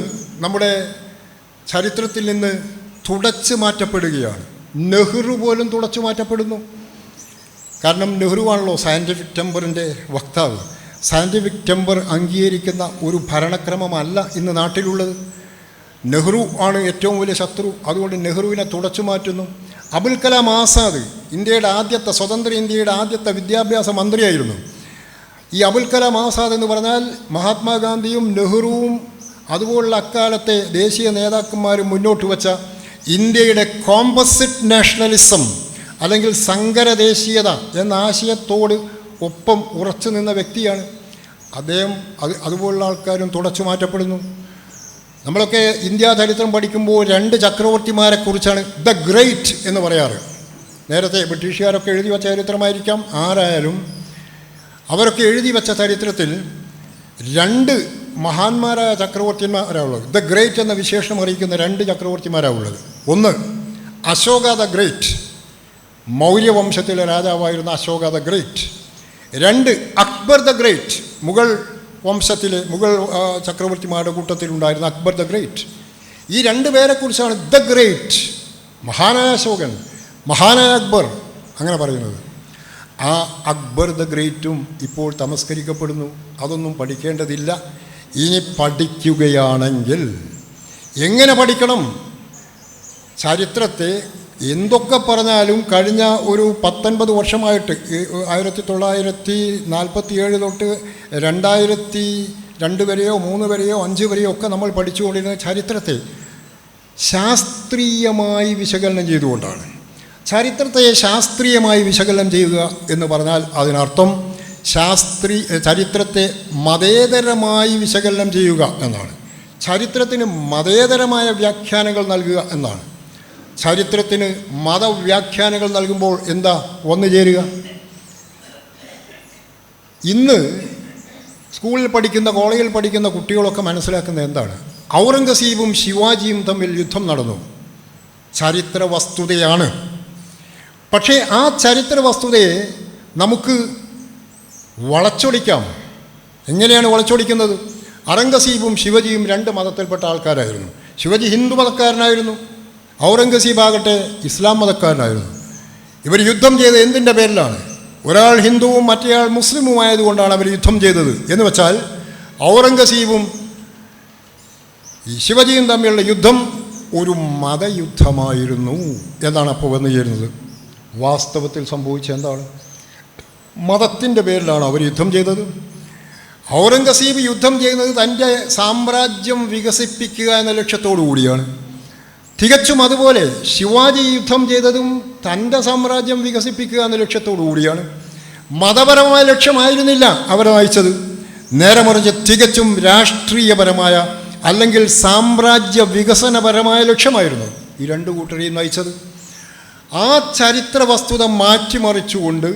നമ്മുടെ ചരിത്രത്തിൽ നിന്ന് തുടച്ചു മാറ്റപ്പെടുകയാണ്. നെഹ്റു പോലും തുടച്ചു മാറ്റപ്പെടുന്നു. കാരണം നെഹ്റുവാണല്ലോ സയൻറ്റിഫിക് ടെമ്പറിൻ്റെ വക്താവ്. സയൻറ്റിഫിക് ടെമ്പർ അംഗീകരിക്കുന്ന ഒരു ഭരണക്രമമല്ല ഇന്ന് നാട്ടിലുള്ളത്. നെഹ്റു ആണ് ഏറ്റവും വലിയ ശത്രു. അതുകൊണ്ട് നെഹ്റുവിനെ തുടച്ചു മാറ്റുന്നു. അബുൽ കലാം ആസാദ് ഇന്ത്യയുടെ ആദ്യത്തെ സ്വതന്ത്ര ഇന്ത്യയുടെ ആദ്യത്തെ വിദ്യാഭ്യാസ മന്ത്രിയായിരുന്നു. ഈ അബുൽ കലാം ആസാദ് എന്ന് പറഞ്ഞാൽ മഹാത്മാഗാന്ധിയും നെഹ്റുവും അതുപോലുള്ള അക്കാലത്തെ ദേശീയ നേതാക്കന്മാരും മുന്നോട്ട് വച്ച ഇന്ത്യയുടെ കോമ്പസിറ്റ് നാഷണലിസം അല്ലെങ്കിൽ സങ്കരദേശീയത എന്ന ആശയത്തോട് ഒപ്പം ഉറച്ചു നിന്ന വ്യക്തിയാണ് അദ്ദേഹം. അതുപോലുള്ള ആൾക്കാരും തുടച്ചു മാറ്റപ്പെടുന്നു. നമ്മളൊക്കെ ഇന്ത്യാ ചരിത്രം പഠിക്കുമ്പോൾ 2 ചക്രവർത്തിമാരെക്കുറിച്ചാണ് ദ ഗ്രേറ്റ് എന്ന് പറയാറ്. നേരത്തെ ബ്രിട്ടീഷുകാരൊക്കെ എഴുതി വച്ച ചരിത്രമായിരിക്കാം. ആരായാലും അവരൊക്കെ എഴുതി വച്ച ചരിത്രത്തിൽ 2 മഹാന്മാരായ ചക്രവർത്തിമാരാണ് ഉള്ളത്. ദ ഗ്രേറ്റ് എന്ന വിശേഷണം അറിയിക്കുന്ന 2 ചക്രവർത്തിമാരാണ് ഉള്ളത്. ഒന്ന് അശോക ദ ഗ്രേറ്റ്, മൗര്യവംശത്തിലെ രാജാവായിരുന്ന Ashoka the great. 2 Akbar the great, Mughal വംശത്തിലെ മുഗൾ ചക്രവർത്തിമാരുടെ കൂട്ടത്തിലുണ്ടായിരുന്ന അക്ബർ ദ ഗ്രേറ്റ്. ഈ 2 പേരെക്കുറിച്ചാണ് ദ ഗ്രേറ്റ്, മഹാനായ അശോകൻ, മഹാനായ അക്ബർ അങ്ങനെ പറയുന്നത്. ആ അക്ബർ ദ ഗ്രേറ്റും ഇപ്പോൾ തമസ്കരിക്കപ്പെടുന്നു. അതൊന്നും പഠിക്കേണ്ടതില്ല. ഇനി പഠിക്കുകയാണെങ്കിൽ എങ്ങനെ പഠിക്കണം? ചരിത്രത്തെ എന്തൊക്കെ പറഞ്ഞാലും കഴിഞ്ഞ ഒരു 19 വർഷമായിട്ട് 1947 തൊട്ട് 2002 വരെയോ 3 വരെയോ 5 വരെയോ ഒക്കെ നമ്മൾ പഠിച്ചുകൊണ്ടിരുന്ന ചരിത്രത്തെ ശാസ്ത്രീയമായി വിശകലനം ചെയ്തുകൊണ്ടാണ്. ചരിത്രത്തെ ശാസ്ത്രീയമായി വിശകലനം ചെയ്യുക എന്ന് പറഞ്ഞാൽ അതിനർത്ഥം ചരിത്രത്തെ മതേതരമായി വിശകലനം ചെയ്യുക എന്നാണ്. ചരിത്രത്തിന് മതേതരമായ വ്യാഖ്യാനങ്ങൾ നൽകുക എന്നാണ്. ചരിത്രത്തിന് മതവ്യാഖ്യാനങ്ങൾ നൽകുമ്പോൾ എന്താ വന്നു ചേരുക? ഇന്ന് സ്കൂളിൽ പഠിക്കുന്ന കോളേജിൽ പഠിക്കുന്ന കുട്ടികളൊക്കെ മനസ്സിലാക്കുന്നത് എന്താണ്? ഔറംഗസീബും ശിവാജിയും തമ്മിൽ യുദ്ധം നടന്നു. ചരിത്ര വസ്തുതയാണ്. പക്ഷേ ആ ചരിത്ര വസ്തുതയെ നമുക്ക് വളച്ചൊടിക്കാം. എങ്ങനെയാണ് വളച്ചൊടിക്കുന്നത്? ഔറംഗസീബും ശിവജിയും 2 മതത്തിൽപ്പെട്ട ആൾക്കാരായിരുന്നു. ശിവജി ഹിന്ദു മതക്കാരനായിരുന്നു, ഔറംഗസീബ് ആകട്ടെ ഇസ്ലാം മതക്കാരനായിരുന്നു. ഇവർ യുദ്ധം ചെയ്തത് എന്തിൻ്റെ പേരിലാണ്? ഒരാൾ ഹിന്ദുവും മറ്റേയാൾ മുസ്ലിമുമായതുകൊണ്ടാണ് അവർ യുദ്ധം ചെയ്തത്. എന്ന് വെച്ചാൽ ഔറംഗസീബും ഈ ശിവജിയും തമ്മിലുള്ള യുദ്ധം ഒരു മതയുദ്ധമായിരുന്നു എന്നാണ് അപ്പോൾ വന്നു ചേരുന്നത്. വാസ്തവത്തിൽ സംഭവിച്ച എന്താണ്? മതത്തിൻ്റെ പേരിലാണ് അവർ യുദ്ധം ചെയ്തത്. ഔറംഗസീബ് യുദ്ധം ചെയ്യുന്നത് തൻ്റെ സാമ്രാജ്യം വികസിപ്പിക്കുക എന്ന ലക്ഷ്യത്തോടു കൂടിയാണ്. തികച്ചും അതുപോലെ ശിവാജി യുദ്ധം ചെയ്തതും തൻ്റെ സാമ്രാജ്യം വികസിപ്പിക്കുക എന്ന ലക്ഷ്യത്തോടു കൂടിയാണ്. മതപരമായ ലക്ഷ്യമായിരുന്നില്ല അവരെ നയിച്ചത്. നേരെ മറിച്ച് തികച്ചും രാഷ്ട്രീയപരമായ അല്ലെങ്കിൽ സാമ്രാജ്യ വികസനപരമായ ലക്ഷ്യമായിരുന്നു ഈ 2 കൂട്ടരെയും നയിച്ചത്. ആ ചരിത്ര വസ്തുത മാറ്റിമറിച്ചുകൊണ്ട്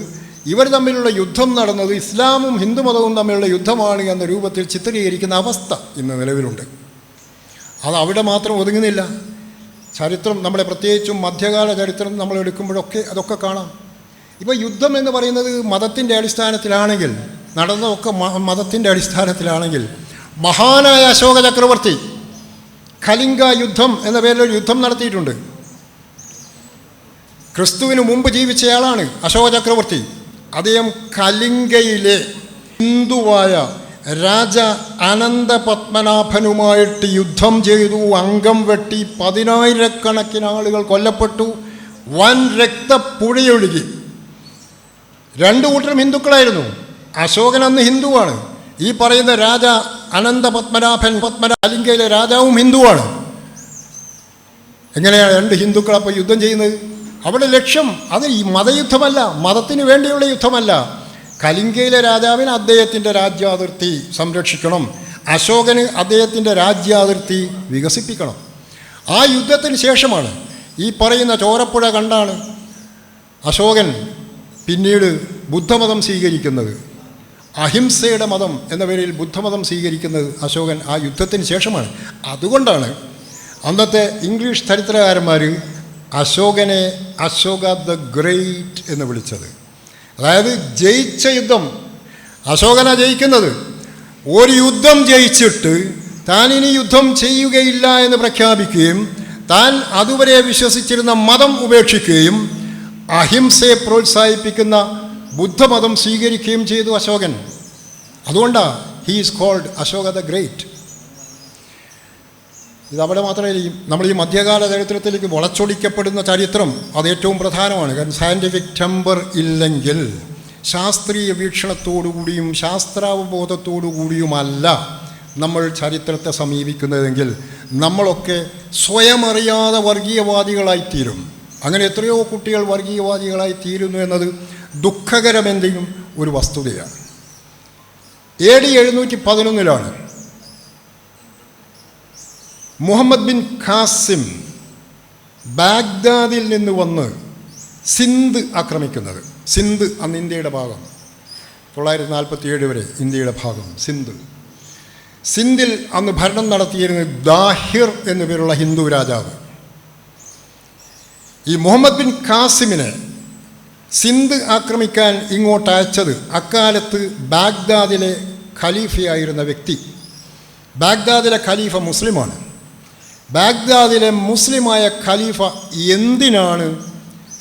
ഇവർ തമ്മിലുള്ള യുദ്ധം നടന്നത് ഇസ്ലാമും ഹിന്ദുമതവും തമ്മിലുള്ള യുദ്ധമാണ് എന്ന രൂപത്തിൽ ചിത്രീകരിക്കുന്ന അവസ്ഥ ഇന്ന് നിലവിലുണ്ട്. അത് അവിടെ മാത്രം ഒതുങ്ങുന്നില്ല. ചരിത്രം നമ്മുടെ പ്രത്യേകിച്ചും മധ്യകാല ചരിത്രം നമ്മൾ എടുക്കുമ്പോഴൊക്കെ അതൊക്കെ കാണാം. ഇപ്പോൾ യുദ്ധം എന്ന് പറയുന്നത് മതത്തിൻ്റെ അടിസ്ഥാനത്തിലാണെങ്കിൽ, നടന്നതൊക്കെ മതത്തിൻ്റെ അടിസ്ഥാനത്തിലാണെങ്കിൽ, മഹാനായ അശോക ചക്രവർത്തി കലിംഗ യുദ്ധം എന്ന പേരിലൊരു യുദ്ധം നടത്തിയിട്ടുണ്ട്. ക്രിസ്തുവിന് മുമ്പ് ജീവിച്ചയാളാണ് അശോക ചക്രവർത്തി. അദ്ദേഹം കലിംഗയിലെ ഹിന്ദുവായ രാജ അനന്തപത്മനാഭനുമായിട്ട് യുദ്ധം ചെയ്തു. അംഗം വെട്ടി 10,000 ആളുകൾ കൊല്ലപ്പെട്ടു. വൻ രക്തപ്പുഴയൊഴുകി. 2 കൂട്ടരും ഹിന്ദുക്കളായിരുന്നു. അശോകൻ അന്ന് ഹിന്ദുവാണ്. ഈ പറയുന്ന രാജ അനന്തപത്മനാഭൻ കലിംഗയിലെ രാജാവും ഹിന്ദുവാണ്. എങ്ങനെയാണ് 2 ഹിന്ദുക്കൾ അപ്പോൾ യുദ്ധം ചെയ്യുന്നത്? അവിടെ ലക്ഷ്യം അത് ഈ മതയുദ്ധമല്ല, മതത്തിന് വേണ്ടിയുള്ള യുദ്ധമല്ല. കലിംഗയിലെ രാജാവിന് അദ്ദേഹത്തിൻ്റെ രാജ്യാതിർത്തി സംരക്ഷിക്കണം, അശോകന് അദ്ദേഹത്തിൻ്റെ രാജ്യാതിർത്തി വികസിപ്പിക്കണം. ആ യുദ്ധത്തിന് ശേഷമാണ് ഈ പറയുന്ന ചോരപ്പുഴ കണ്ടാണ് അശോകൻ പിന്നീട് ബുദ്ധമതം സ്വീകരിക്കുന്നത്, അഹിംസയുടെ മതം എന്ന പേരിൽ ബുദ്ധമതം സ്വീകരിക്കുന്നത് അശോകൻ ആ യുദ്ധത്തിന് ശേഷമാണ്. അതുകൊണ്ടാണ് അന്നത്തെ ഇംഗ്ലീഷ് ചരിത്രകാരന്മാർ അശോകനെ അശോക ദ ഗ്രേറ്റ് എന്ന് വിളിച്ചത്. അതായത് ജയിച്ച യുദ്ധം, അശോകനാണ് ജയിക്കുന്നത്. ഒരു യുദ്ധം ജയിച്ചിട്ട് താൻ ഇനി യുദ്ധം ചെയ്യുകയില്ല എന്ന് പ്രഖ്യാപിക്കുകയും താൻ അതുവരെ വിശ്വസിച്ചിരുന്ന മതം ഉപേക്ഷിക്കുകയും അഹിംസയെ പ്രോത്സാഹിപ്പിക്കുന്ന ബുദ്ധമതം സ്വീകരിക്കുകയും ചെയ്തു അശോകൻ. അതുകൊണ്ടാണ് he is called Ashoka the great. ഇതവിടെ മാത്രമല്ല, നമ്മൾ ഈ മധ്യകാല ചരിത്രത്തിലേക്ക് വളച്ചൊടിക്കപ്പെടുന്ന ചരിത്രം അത് ഏറ്റവും പ്രധാനമാണ്. കാരണം സയൻറ്റിഫിക് ടെമ്പർ ഇല്ലെങ്കിൽ, ശാസ്ത്രീയ വീക്ഷണത്തോടുകൂടിയും ശാസ്ത്രാവബോധത്തോടുകൂടിയുമല്ല നമ്മൾ ചരിത്രത്തെ സമീപിക്കുന്നതെങ്കിൽ നമ്മളൊക്കെ സ്വയം അറിയാതെ വർഗീയവാദികളായിത്തീരും. അങ്ങനെ എത്രയോ കുട്ടികൾ വർഗീയവാദികളായി തീരുന്നു എന്നത് ദുഃഖകരമെന്തെങ്കിലും ഒരു വസ്തുതയാണ്. AD 711 മുഹമ്മദ് ബിൻ ഖാസിം ബാഗ്ദാദിൽ നിന്ന് വന്ന് സിന്ധ് ആക്രമിക്കുന്നത്. സിന്ധ് അന്ന് ഇന്ത്യയുടെ ഭാഗം, 947 വരെ ഇന്ത്യയുടെ ഭാഗം സിന്ധ്. സിന്ധിൽ അന്ന് ഭരണം നടത്തിയിരുന്നത് ദാഹിർ എന്നു പേരുള്ള ഹിന്ദു രാജാവ്. ഈ മുഹമ്മദ് ബിൻ ഖാസിമിനെ സിന്ധ് ആക്രമിക്കാൻ ഇങ്ങോട്ട് അയച്ചത് അക്കാലത്ത് ബാഗ്ദാദിലെ ഖലീഫയായിരുന്ന വ്യക്തി. ബാഗ്ദാദിലെ ഖലീഫ മുസ്ലിമാണ്. ബാഗ്ദാദിലെ മുസ്ലിമായ ഖലീഫ എന്തിനാണ്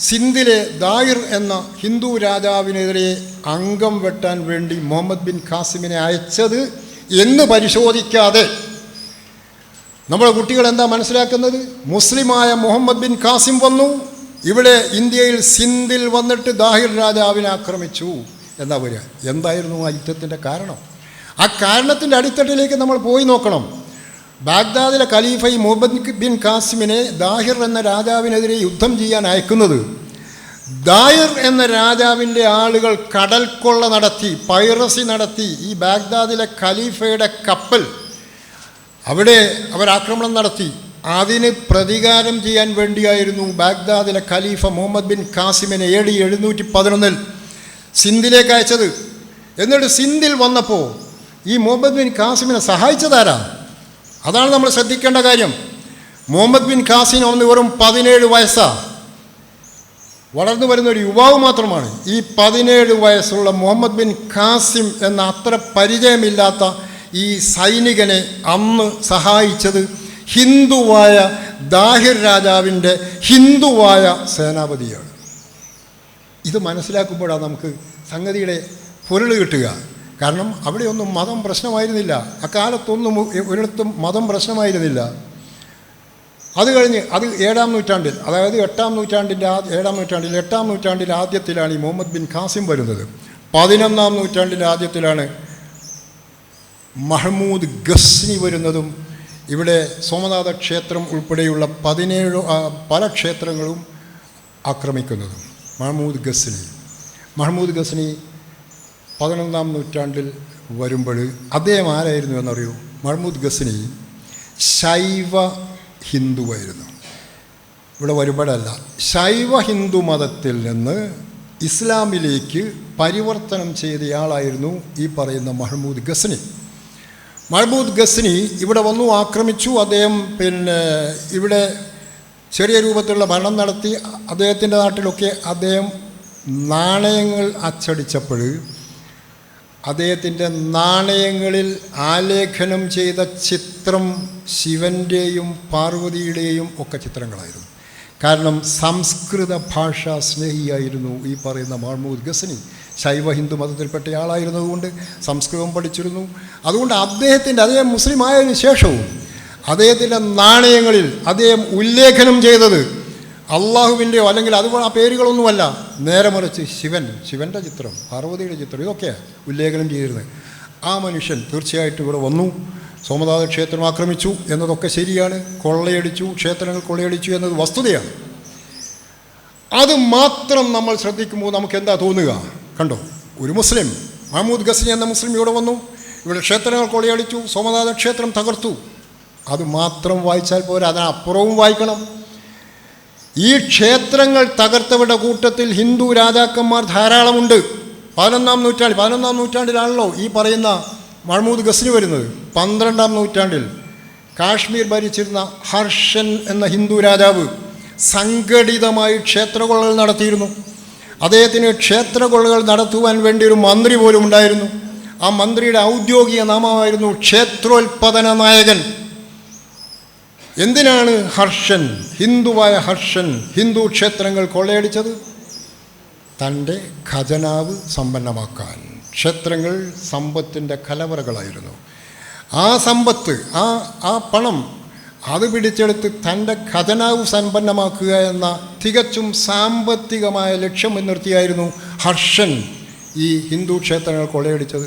സിന്ധിലെ ദാഹിർ എന്ന ഹിന്ദു രാജാവിനെതിരെ അംഗം വെട്ടാൻ വേണ്ടി മുഹമ്മദ് ബിൻ ഖാസിമിനെ അയച്ചത് എന്ന് പരിശോധിക്കാതെ നമ്മുടെ കുട്ടികൾ എന്താ മനസ്സിലാക്കുന്നത്? മുസ്ലിമായ മുഹമ്മദ് ബിൻ ഖാസിം വന്നു, ഇവിടെ ഇന്ത്യയിൽ സിന്ധിൽ വന്നിട്ട് ദാഹിർ രാജാവിനെ ആക്രമിച്ചു എന്നാ വരിക. എന്തായിരുന്നു ആ യുദ്ധത്തിൻ്റെ കാരണം? ആ കാരണത്തിൻ്റെ അടിത്തട്ടിലേക്ക് നമ്മൾ പോയി നോക്കണം. ബാഗ്ദാദിലെ ഖലീഫ ഈ മുഹമ്മദ് ബിൻ ഖാസിമിനെ ദാഹിർ എന്ന രാജാവിനെതിരെ യുദ്ധം ചെയ്യാൻ അയക്കുന്നത്, ദാഹിർ എന്ന രാജാവിൻ്റെ ആളുകൾ കടൽ കൊള്ള നടത്തി, പൈറസി നടത്തി ഈ ബാഗ്ദാദിലെ ഖലീഫയുടെ കപ്പൽ അവിടെ അവരാക്രമണം നടത്തി. അതിന് പ്രതികാരം ചെയ്യാൻ വേണ്ടിയായിരുന്നു ബാഗ്ദാദിലെ ഖലീഫ മുഹമ്മദ് ബിൻ ഖാസിമിനെ AD 711 സിന്ധിലേക്ക് അയച്ചത്. എന്നിട്ട് സിന്ധിൽ വന്നപ്പോൾ ഈ മുഹമ്മദ് ബിൻ ഖാസിമിനെ സഹായിച്ചതാരാ? അതാണ് നമ്മൾ ശ്രദ്ധിക്കേണ്ട കാര്യം. മുഹമ്മദ് ബിൻ ഖാസിം ഒന്ന് വെറും 17 വയസ്സാണ്, വളർന്നു വരുന്ന ഒരു യുവാവ് മാത്രമാണ്. ഈ 17 വയസ്സുള്ള മുഹമ്മദ് ബിൻ ഖാസിം എന്ന അത്ര പരിചയമില്ലാത്ത ഈ സൈനികനെ അന്ന് സഹായിച്ചത് ഹിന്ദുവായ ദാഹിർ രാജാവിൻ്റെ ഹിന്ദുവായ സേനാപതിയാണ്. ഇത് മനസ്സിലാക്കുമ്പോഴാണ് നമുക്ക് സംഗതിയുടെ പൊരുൾ കിട്ടുക. കാരണം അവിടെയൊന്നും മതം പ്രശ്നമായിരുന്നില്ല, അക്കാലത്തൊന്നും ഒരിടത്തും മതം പ്രശ്നമായിരുന്നില്ല. അത് കഴിഞ്ഞ് അത് 7-ാം നൂറ്റാണ്ടിൽ, അതായത് 8-ാം നൂറ്റാണ്ടിൽ ആദ്യത്തിലാണ് ഈ മുഹമ്മദ് ബിൻ ഖാസിം വരുന്നത്. 11-ാം നൂറ്റാണ്ടിൻ്റെ ആദ്യത്തിലാണ് മഹ്മൂദ് ഗസ്നി വരുന്നതും ഇവിടെ സോമനാഥ ക്ഷേത്രം ഉൾപ്പെടെയുള്ള 17 പല ക്ഷേത്രങ്ങളും ആക്രമിക്കുന്നതും. മഹ്മൂദ് ഗസ്നി 11-ാം നൂറ്റാണ്ടിൽ വരുമ്പോൾ അദ്ദേഹം ആരായിരുന്നു എന്നറിയൂ? മഹ്മൂദ് ഗസ്നി ശൈവ ഹിന്ദുവായിരുന്നു. ഇവിടെ വരുമ്പോഴല്ല, ശൈവ ഹിന്ദു മതത്തിൽ നിന്ന് ഇസ്ലാമിലേക്ക് പരിവർത്തനം ചെയ്തയാളായിരുന്നു ഈ പറയുന്ന മഹ്മൂദ് ഗസ്നി. മഹ്മൂദ് ഗസ്നി ഇവിടെ വന്നു, ആക്രമിച്ചു. അദ്ദേഹം ഇവിടെ ചെറിയ രൂപത്തിലുള്ള ഭരണം നടത്തി. അദ്ദേഹത്തിൻ്റെ നാട്ടിലൊക്കെ അദ്ദേഹം നാണയങ്ങൾ അച്ചടിച്ചപ്പോൾ അദ്ദേഹത്തിൻ്റെ നാണയങ്ങളിൽ ആലേഖനം ചെയ്ത ചിത്രം ശിവൻ്റെയും പാർവതിയുടെയും ഒക്കെ ചിത്രങ്ങളായിരുന്നു. കാരണം സംസ്കൃത ഭാഷാ സ്നേഹിയായിരുന്നു ഈ പറയുന്ന മഹ്മൂദ് ഗസ്നി. ശൈവ ഹിന്ദു മതത്തിൽപ്പെട്ടയാളായിരുന്നതുകൊണ്ട് സംസ്കൃതം പഠിച്ചിരുന്നു. അതുകൊണ്ട് അദ്ദേഹം മുസ്ലിം ആയതിനു ശേഷവും അദ്ദേഹത്തിൻ്റെ നാണയങ്ങളിൽ അദ്ദേഹം ഉല്ലേഖനം ചെയ്തത് അള്ളാഹുവിൻ്റെയോ അല്ലെങ്കിൽ അതുപോലെ ആ പേരുകളൊന്നുമല്ല, നേരെ മറിച്ച് ശിവൻ്റെ ചിത്രം, പാർവതിയുടെ ചിത്രം, ഇതൊക്കെയാണ് ഉല്ലേഖനം ചെയ്തിരുന്നത്. ആ മനുഷ്യൻ തീർച്ചയായിട്ടും ഇവിടെ വന്നു, സോമനാഥ ക്ഷേത്രം ആക്രമിച്ചു എന്നതൊക്കെ ശരിയാണ്. കൊള്ളയടിച്ചു, ക്ഷേത്രങ്ങൾ കൊള്ളയടിച്ചു എന്നത് വസ്തുതയാണ്. അത് മാത്രം നമ്മൾ ശ്രദ്ധിക്കുമ്പോൾ നമുക്ക് എന്താ തോന്നുക? കണ്ടോ, ഒരു മുസ്ലിം, മഹ്മൂദ് ഗസ്നി എന്ന മുസ്ലിം ഇവിടെ വന്നു, ഇവിടെ ക്ഷേത്രങ്ങൾ കൊള്ളയടിച്ചു, സോമനാഥ ക്ഷേത്രം തകർത്തു. അത് മാത്രം വായിച്ചാൽ പോരാ, അതിനപ്പുറവും വായിക്കണം. ഈ ക്ഷേത്രങ്ങൾ തകർത്തവരുടെ കൂട്ടത്തിൽ ഹിന്ദു രാജാക്കന്മാർ ധാരാളമുണ്ട്. പതിനൊന്നാം നൂറ്റാണ്ടിലാണല്ലോ ഈ പറയുന്ന മഹ്മൂദ് ഗസ്നി വരുന്നത്. 12-ാം നൂറ്റാണ്ടിൽ കാശ്മീർ ഭരിച്ചിരുന്ന ഹർഷൻ എന്ന ഹിന്ദു രാജാവ് സംഘടിതമായി ക്ഷേത്രകൊള്ളകൾ നടത്തിയിരുന്നു. അദ്ദേഹത്തിന് ക്ഷേത്രകൊള്ളകൾ നടത്തുവാൻ വേണ്ടി ഒരു മന്ത്രി പോലും ഉണ്ടായിരുന്നു. ആ മന്ത്രിയുടെ ഔദ്യോഗിക നാമമായിരുന്നു ക്ഷേത്രോത്പദന നായകൻ. എന്തിനാണ് ഹർഷൻ, ഹിന്ദുവായ ഹർഷൻ, ഹിന്ദു ക്ഷേത്രങ്ങൾ കൊള്ളയടിച്ചത്? തൻ്റെ ഖജനാവ് സമ്പന്നമാക്കാൻ. ക്ഷേത്രങ്ങൾ സമ്പത്തിൻ്റെ കലവറകളായിരുന്നു. ആ സമ്പത്ത്, ആ പണം അത് പിടിച്ചെടുത്ത് തൻ്റെ ഖജനാവ് സമ്പന്നമാക്കുക എന്ന തികച്ചും സാമ്പത്തികമായ ലക്ഷ്യം മുൻനിർത്തിയായിരുന്നു ഹർഷൻ ഈ ഹിന്ദു ക്ഷേത്രങ്ങൾ കൊള്ളയടിച്ചത്.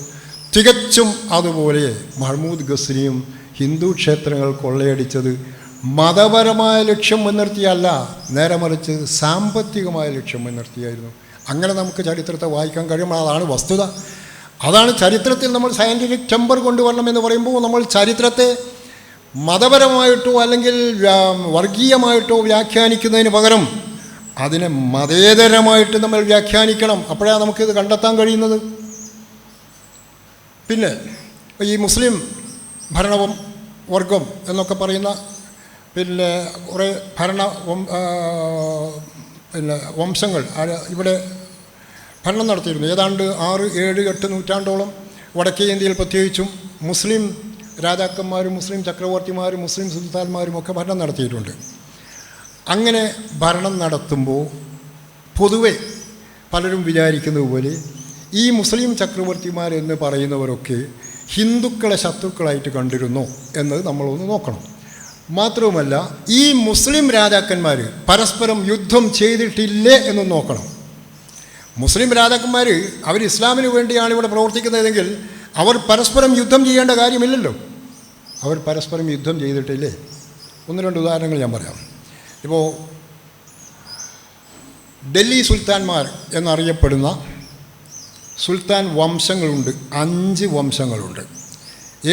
തികച്ചും അതുപോലെ മഹ്മൂദ് ഗസ്നിയും ഹിന്ദു ക്ഷേത്രങ്ങൾ കൊള്ളയടിച്ചത് മതപരമായ ലക്ഷ്യം മുൻനിർത്തിയല്ല, നേരെ മറിച്ച് സാമ്പത്തികമായ ലക്ഷ്യം മുൻനിർത്തിയായിരുന്നു. അങ്ങനെ നമുക്ക് ചരിത്രത്തെ വായിക്കാൻ കഴിയും. അതാണ് വസ്തുത. അതാണ് ചരിത്രത്തിൽ നമ്മൾ സയൻറ്റിഫിക് ടെമ്പർ കൊണ്ടുവരണമെന്ന് പറയുമ്പോൾ നമ്മൾ ചരിത്രത്തെ മതപരമായിട്ടോ അല്ലെങ്കിൽ വർഗീയമായിട്ടോ വ്യാഖ്യാനിക്കുന്നതിന് പകരം അതിനെ മതേതരമായിട്ട് നമ്മൾ വ്യാഖ്യാനിക്കണം. അപ്പോഴാണ് നമുക്കിത് കണ്ടെത്താൻ കഴിയുന്നത്. പിന്നെ ഈ മുസ്ലിം വർഗം എന്നൊക്കെ പറയുന്ന പിന്നെ കുറേ വംശങ്ങൾ ഇവിടെ ഭരണം നടത്തിയിരുന്നു. ഏതാണ്ട് 6, 7, 8 നൂറ്റാണ്ടോളം വടക്കേ ഇന്ത്യയിൽ പ്രത്യേകിച്ചും മുസ്ലിം രാജാക്കന്മാരും മുസ്ലിം ചക്രവർത്തിമാരും മുസ്ലിം സുൽത്താന്മാരും ഒക്കെ ഭരണം നടത്തിയിട്ടുണ്ട്. അങ്ങനെ ഭരണം നടത്തുമ്പോൾ പൊതുവെ പലരും വിചാരിക്കുന്നത് പോലെ ഈ മുസ്ലിം ചക്രവർത്തിമാരെന്ന് പറയുന്നവരൊക്കെ ഹിന്ദുക്കളെ ശത്രുക്കളായിട്ട് കണ്ടിരുന്നു എന്നത് നമ്മളൊന്ന് നോക്കണം. മാത്രവുമല്ല, ഈ മുസ്ലിം രാജാക്കന്മാർ പരസ്പരം യുദ്ധം ചെയ്തിട്ടില്ലേ എന്ന് നോക്കണം. മുസ്ലിം രാജാക്കന്മാർ അവർ ഇസ്ലാമിന് വേണ്ടിയാണ് ഇവിടെ പ്രവർത്തിക്കുന്നതെങ്കിൽ അവർ പരസ്പരം യുദ്ധം ചെയ്യേണ്ട കാര്യമില്ലല്ലോ. അവർ പരസ്പരം യുദ്ധം ചെയ്തിട്ടില്ലേ? 1-2 ഉദാഹരണങ്ങൾ ഞാൻ പറയാം. ഇപ്പോൾ ഡൽഹി സുൽത്താൻമാർ എന്നറിയപ്പെടുന്ന സുൽത്താൻ വംശങ്ങളുണ്ട്. 5 വംശങ്ങളുണ്ട്.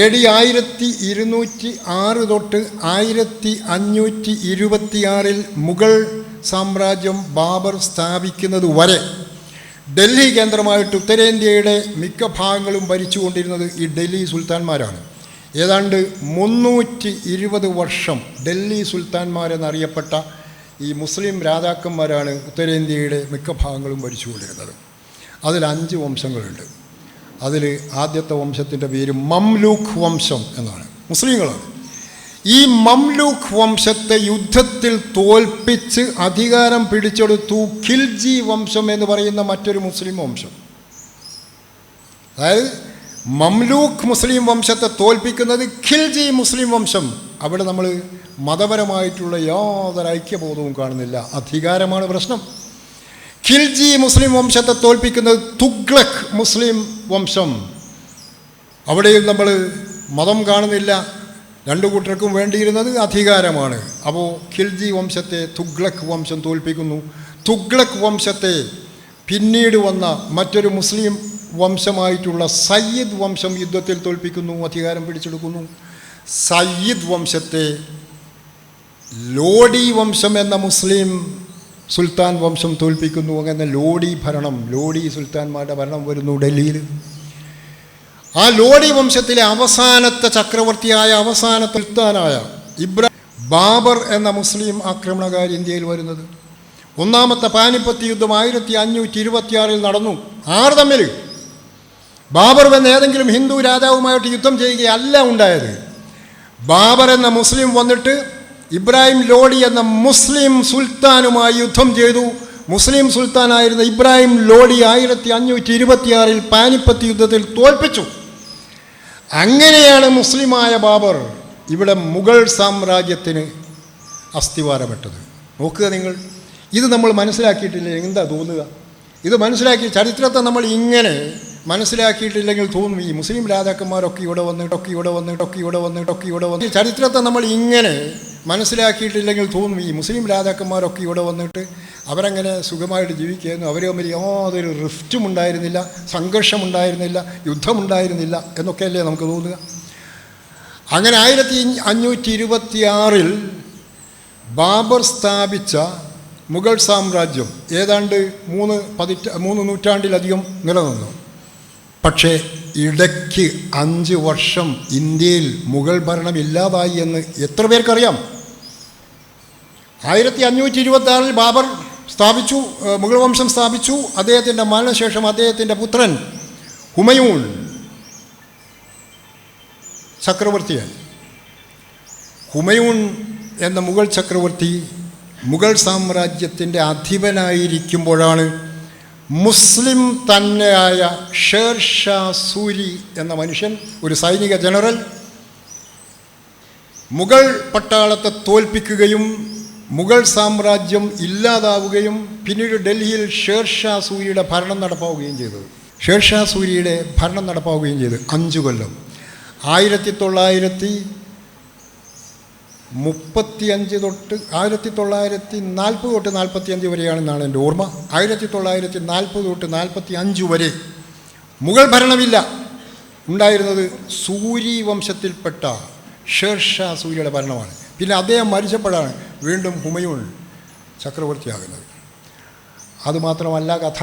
AD 1206 തൊട്ട് 1526 മുഗൾ സാമ്രാജ്യം ബാബർ സ്ഥാപിക്കുന്നത് വരെ ഡൽഹി കേന്ദ്രമായിട്ട് ഉത്തരേന്ത്യയുടെ മിക്ക ഭാഗങ്ങളും ഭരിച്ചുകൊണ്ടിരുന്നത് ഈ ഡൽഹി സുൽത്താൻമാരാണ്. ഏതാണ്ട് 320 വർഷം ഡൽഹി സുൽത്താൻമാരെന്നറിയപ്പെട്ട ഈ മുസ്ലിം രാജാക്കന്മാരാണ് ഉത്തരേന്ത്യയുടെ മിക്ക ഭാഗങ്ങളും ഭരിച്ചുകൊണ്ടിരുന്നത്. അതിൽ 5 വംശങ്ങളുണ്ട്. അതിൽ ആദ്യത്തെ വംശത്തിൻ്റെ പേര് മംലൂക്ക് വംശം എന്നാണ്. മുസ്ലിങ്ങളാണ്. ഈ മംലൂക്ക് വംശത്തെ യുദ്ധത്തിൽ തോൽപ്പിച്ച് അധികാരം പിടിച്ചെടുത്തു ഖിൽജി വംശം എന്ന് പറയുന്ന മറ്റൊരു മുസ്ലിം വംശം. അതായത് മംലൂക്ക് മുസ്ലിം വംശത്തെ തോൽപ്പിക്കുന്നത് ഖിൽജി മുസ്ലിം വംശം. അവിടെ നമ്മൾ മതപരമായിട്ടുള്ള യാതൊരു ഐക്യബോധവും കാണുന്നില്ല. അധികാരമാണ് പ്രശ്നം. ഖിൽജി മുസ്ലിം വംശത്തെ തോൽപ്പിക്കുന്നത് തുഗ്ലക് മുസ്ലിം വംശം. അവിടെയും നമ്മൾ മതം കാണുന്നില്ല. 2 കൂട്ടർക്കും വേണ്ടിയിരുന്നത് അധികാരമാണ്. അപ്പോൾ ഖിൽജി വംശത്തെ തുഗ്ലക് വംശം തോൽപ്പിക്കുന്നു. തുഗ്ലക് വംശത്തെ പിന്നീട് വന്ന മറ്റൊരു മുസ്ലിം വംശമായിട്ടുള്ള സയ്യിദ് വംശം യുദ്ധത്തിൽ തോൽപ്പിക്കുന്നു, അധികാരം പിടിച്ചെടുക്കുന്നു. സയ്യിദ് വംശത്തെ ലോഡി വംശം എന്ന മുസ്ലിം സുൽത്താൻ വംശം തോൽപ്പിക്കുന്നു. അങ്ങനെ ലോഡി സുൽത്താൻമാരുടെ ഭരണം വരുന്നു ഡൽഹിയിൽ. ആ ലോഡി വംശത്തിലെ അവസാനത്തെ ചക്രവർത്തിയായ അവസാനത്തെ സുൽത്താനായ ബാബർ എന്ന മുസ്ലിം ആക്രമണകാരി ഇന്ത്യയിൽ വരുന്നത്. 1ാമത്തെ പാനിപ്പത്ത് യുദ്ധം 1526 നടന്നു. ആര് തമ്മിൽ? ബാബർ എന്ന ഏതെങ്കിലും ഹിന്ദു രാജാവുമായിട്ട് യുദ്ധം ചെയ്യുകയല്ല ഉണ്ടായത്. ബാബർ എന്ന മുസ്ലിം വന്നിട്ട് ഇബ്രാഹിം ലോഡി എന്ന മുസ്ലിം സുൽത്താനുമായി യുദ്ധം ചെയ്തു. മുസ്ലിം സുൽത്താനായിരുന്ന ഇബ്രാഹിം ലോഡി 1526 പാനിപ്പത്ത് യുദ്ധത്തിൽ തോൽപ്പിച്ചു. അങ്ങനെയാണ് മുസ്ലിമായ ബാബർ ഇവിടെ മുഗൾ സാമ്രാജ്യത്തിന് അസ്ഥിവാരമിട്ടത്. നോക്കുക നിങ്ങൾ, ഇത് നമ്മൾ മനസ്സിലാക്കിയിട്ടില്ലേ? എന്താ തോന്നുക? ഇത് മനസ്സിലാക്കി ചരിത്രത്തെ നമ്മൾ ഇങ്ങനെ മനസ്സിലാക്കിയിട്ടില്ലെങ്കിൽ തോന്നും ഈ മുസ്ലിം രാജാക്കന്മാരൊക്കെ ഇവിടെ വന്ന് ചരിത്രത്തെ നമ്മൾ ഇങ്ങനെ മനസ്സിലാക്കിയിട്ടില്ലെങ്കിൽ തോന്നും ഈ മുസ്ലിം രാജാക്കന്മാരൊക്കെ ഇവിടെ വന്നിട്ട് അവരങ്ങനെ സുഖമായിട്ട് ജീവിക്കുകയായിരുന്നു. അവർ തമ്മിൽ യാതൊരു റിഫ്റ്റും ഉണ്ടായിരുന്നില്ല, സംഘർഷമുണ്ടായിരുന്നില്ല, യുദ്ധമുണ്ടായിരുന്നില്ല എന്നൊക്കെയല്ലേ നമുക്ക് തോന്നുക. അങ്ങനെ 1526 ബാബർ സ്ഥാപിച്ച മുഗൾ സാമ്രാജ്യം ഏതാണ്ട് 3 നൂറ്റാണ്ടിലധികം നിലനിന്നു. പക്ഷേ ഇടയ്ക്ക് 5 വർഷം ഇന്ത്യയിൽ മുഗൾ ഭരണം ഇല്ലാതായി എന്ന് എത്ര പേർക്കറിയാം? 1526 ബാബർ സ്ഥാപിച്ചു, മുഗൾ വംശം സ്ഥാപിച്ചു. അദ്ദേഹത്തിൻ്റെ മരണശേഷം അദ്ദേഹത്തിൻ്റെ പുത്രൻ ഹുമയൂൺ ചക്രവർത്തിയായി. ഹുമയൂൺ എന്ന മുഗൾ ചക്രവർത്തി മുഗൾ സാമ്രാജ്യത്തിൻ്റെ അധിപനായിരിക്കുമ്പോഴാണ് മുസ്ലിം തന്നെയായ ഷേർഷാ സൂരി എന്ന മനുഷ്യൻ, ഒരു സൈനിക ജനറൽ, മുഗൾ പട്ടാളത്തെ തോൽപ്പിക്കുകയും മുഗൾ സാമ്രാജ്യം ഇല്ലാതാവുകയും പിന്നീട് ഡൽഹിയിൽ ഷേർഷാ സൂരിയുടെ ഭരണം നടപ്പാവുകയും ചെയ്തത്. ഷേർഷാ സൂരിയുടെ ഭരണം നടപ്പാവുകയും ചെയ്ത് 5 കൊല്ലം 1935 തൊട്ട് 1940 തൊട്ട് 45 വരെയാണെന്നാണ് എൻ്റെ ഓർമ്മ. 1940 തൊട്ട് 45 വരെ മുഗൾ ഭരണമില്ല. ഉണ്ടായിരുന്നത് സൂരി വംശത്തിൽപ്പെട്ട ഷേർഷാ സൂരിയുടെ ഭരണമാണ്. പിന്നെ അദ്ദേഹം മരിച്ചപ്പോഴാണ് വീണ്ടും ഹുമയൂൺ ചക്രവർത്തിയാകുന്നത്. അതുമാത്രമല്ല കഥ.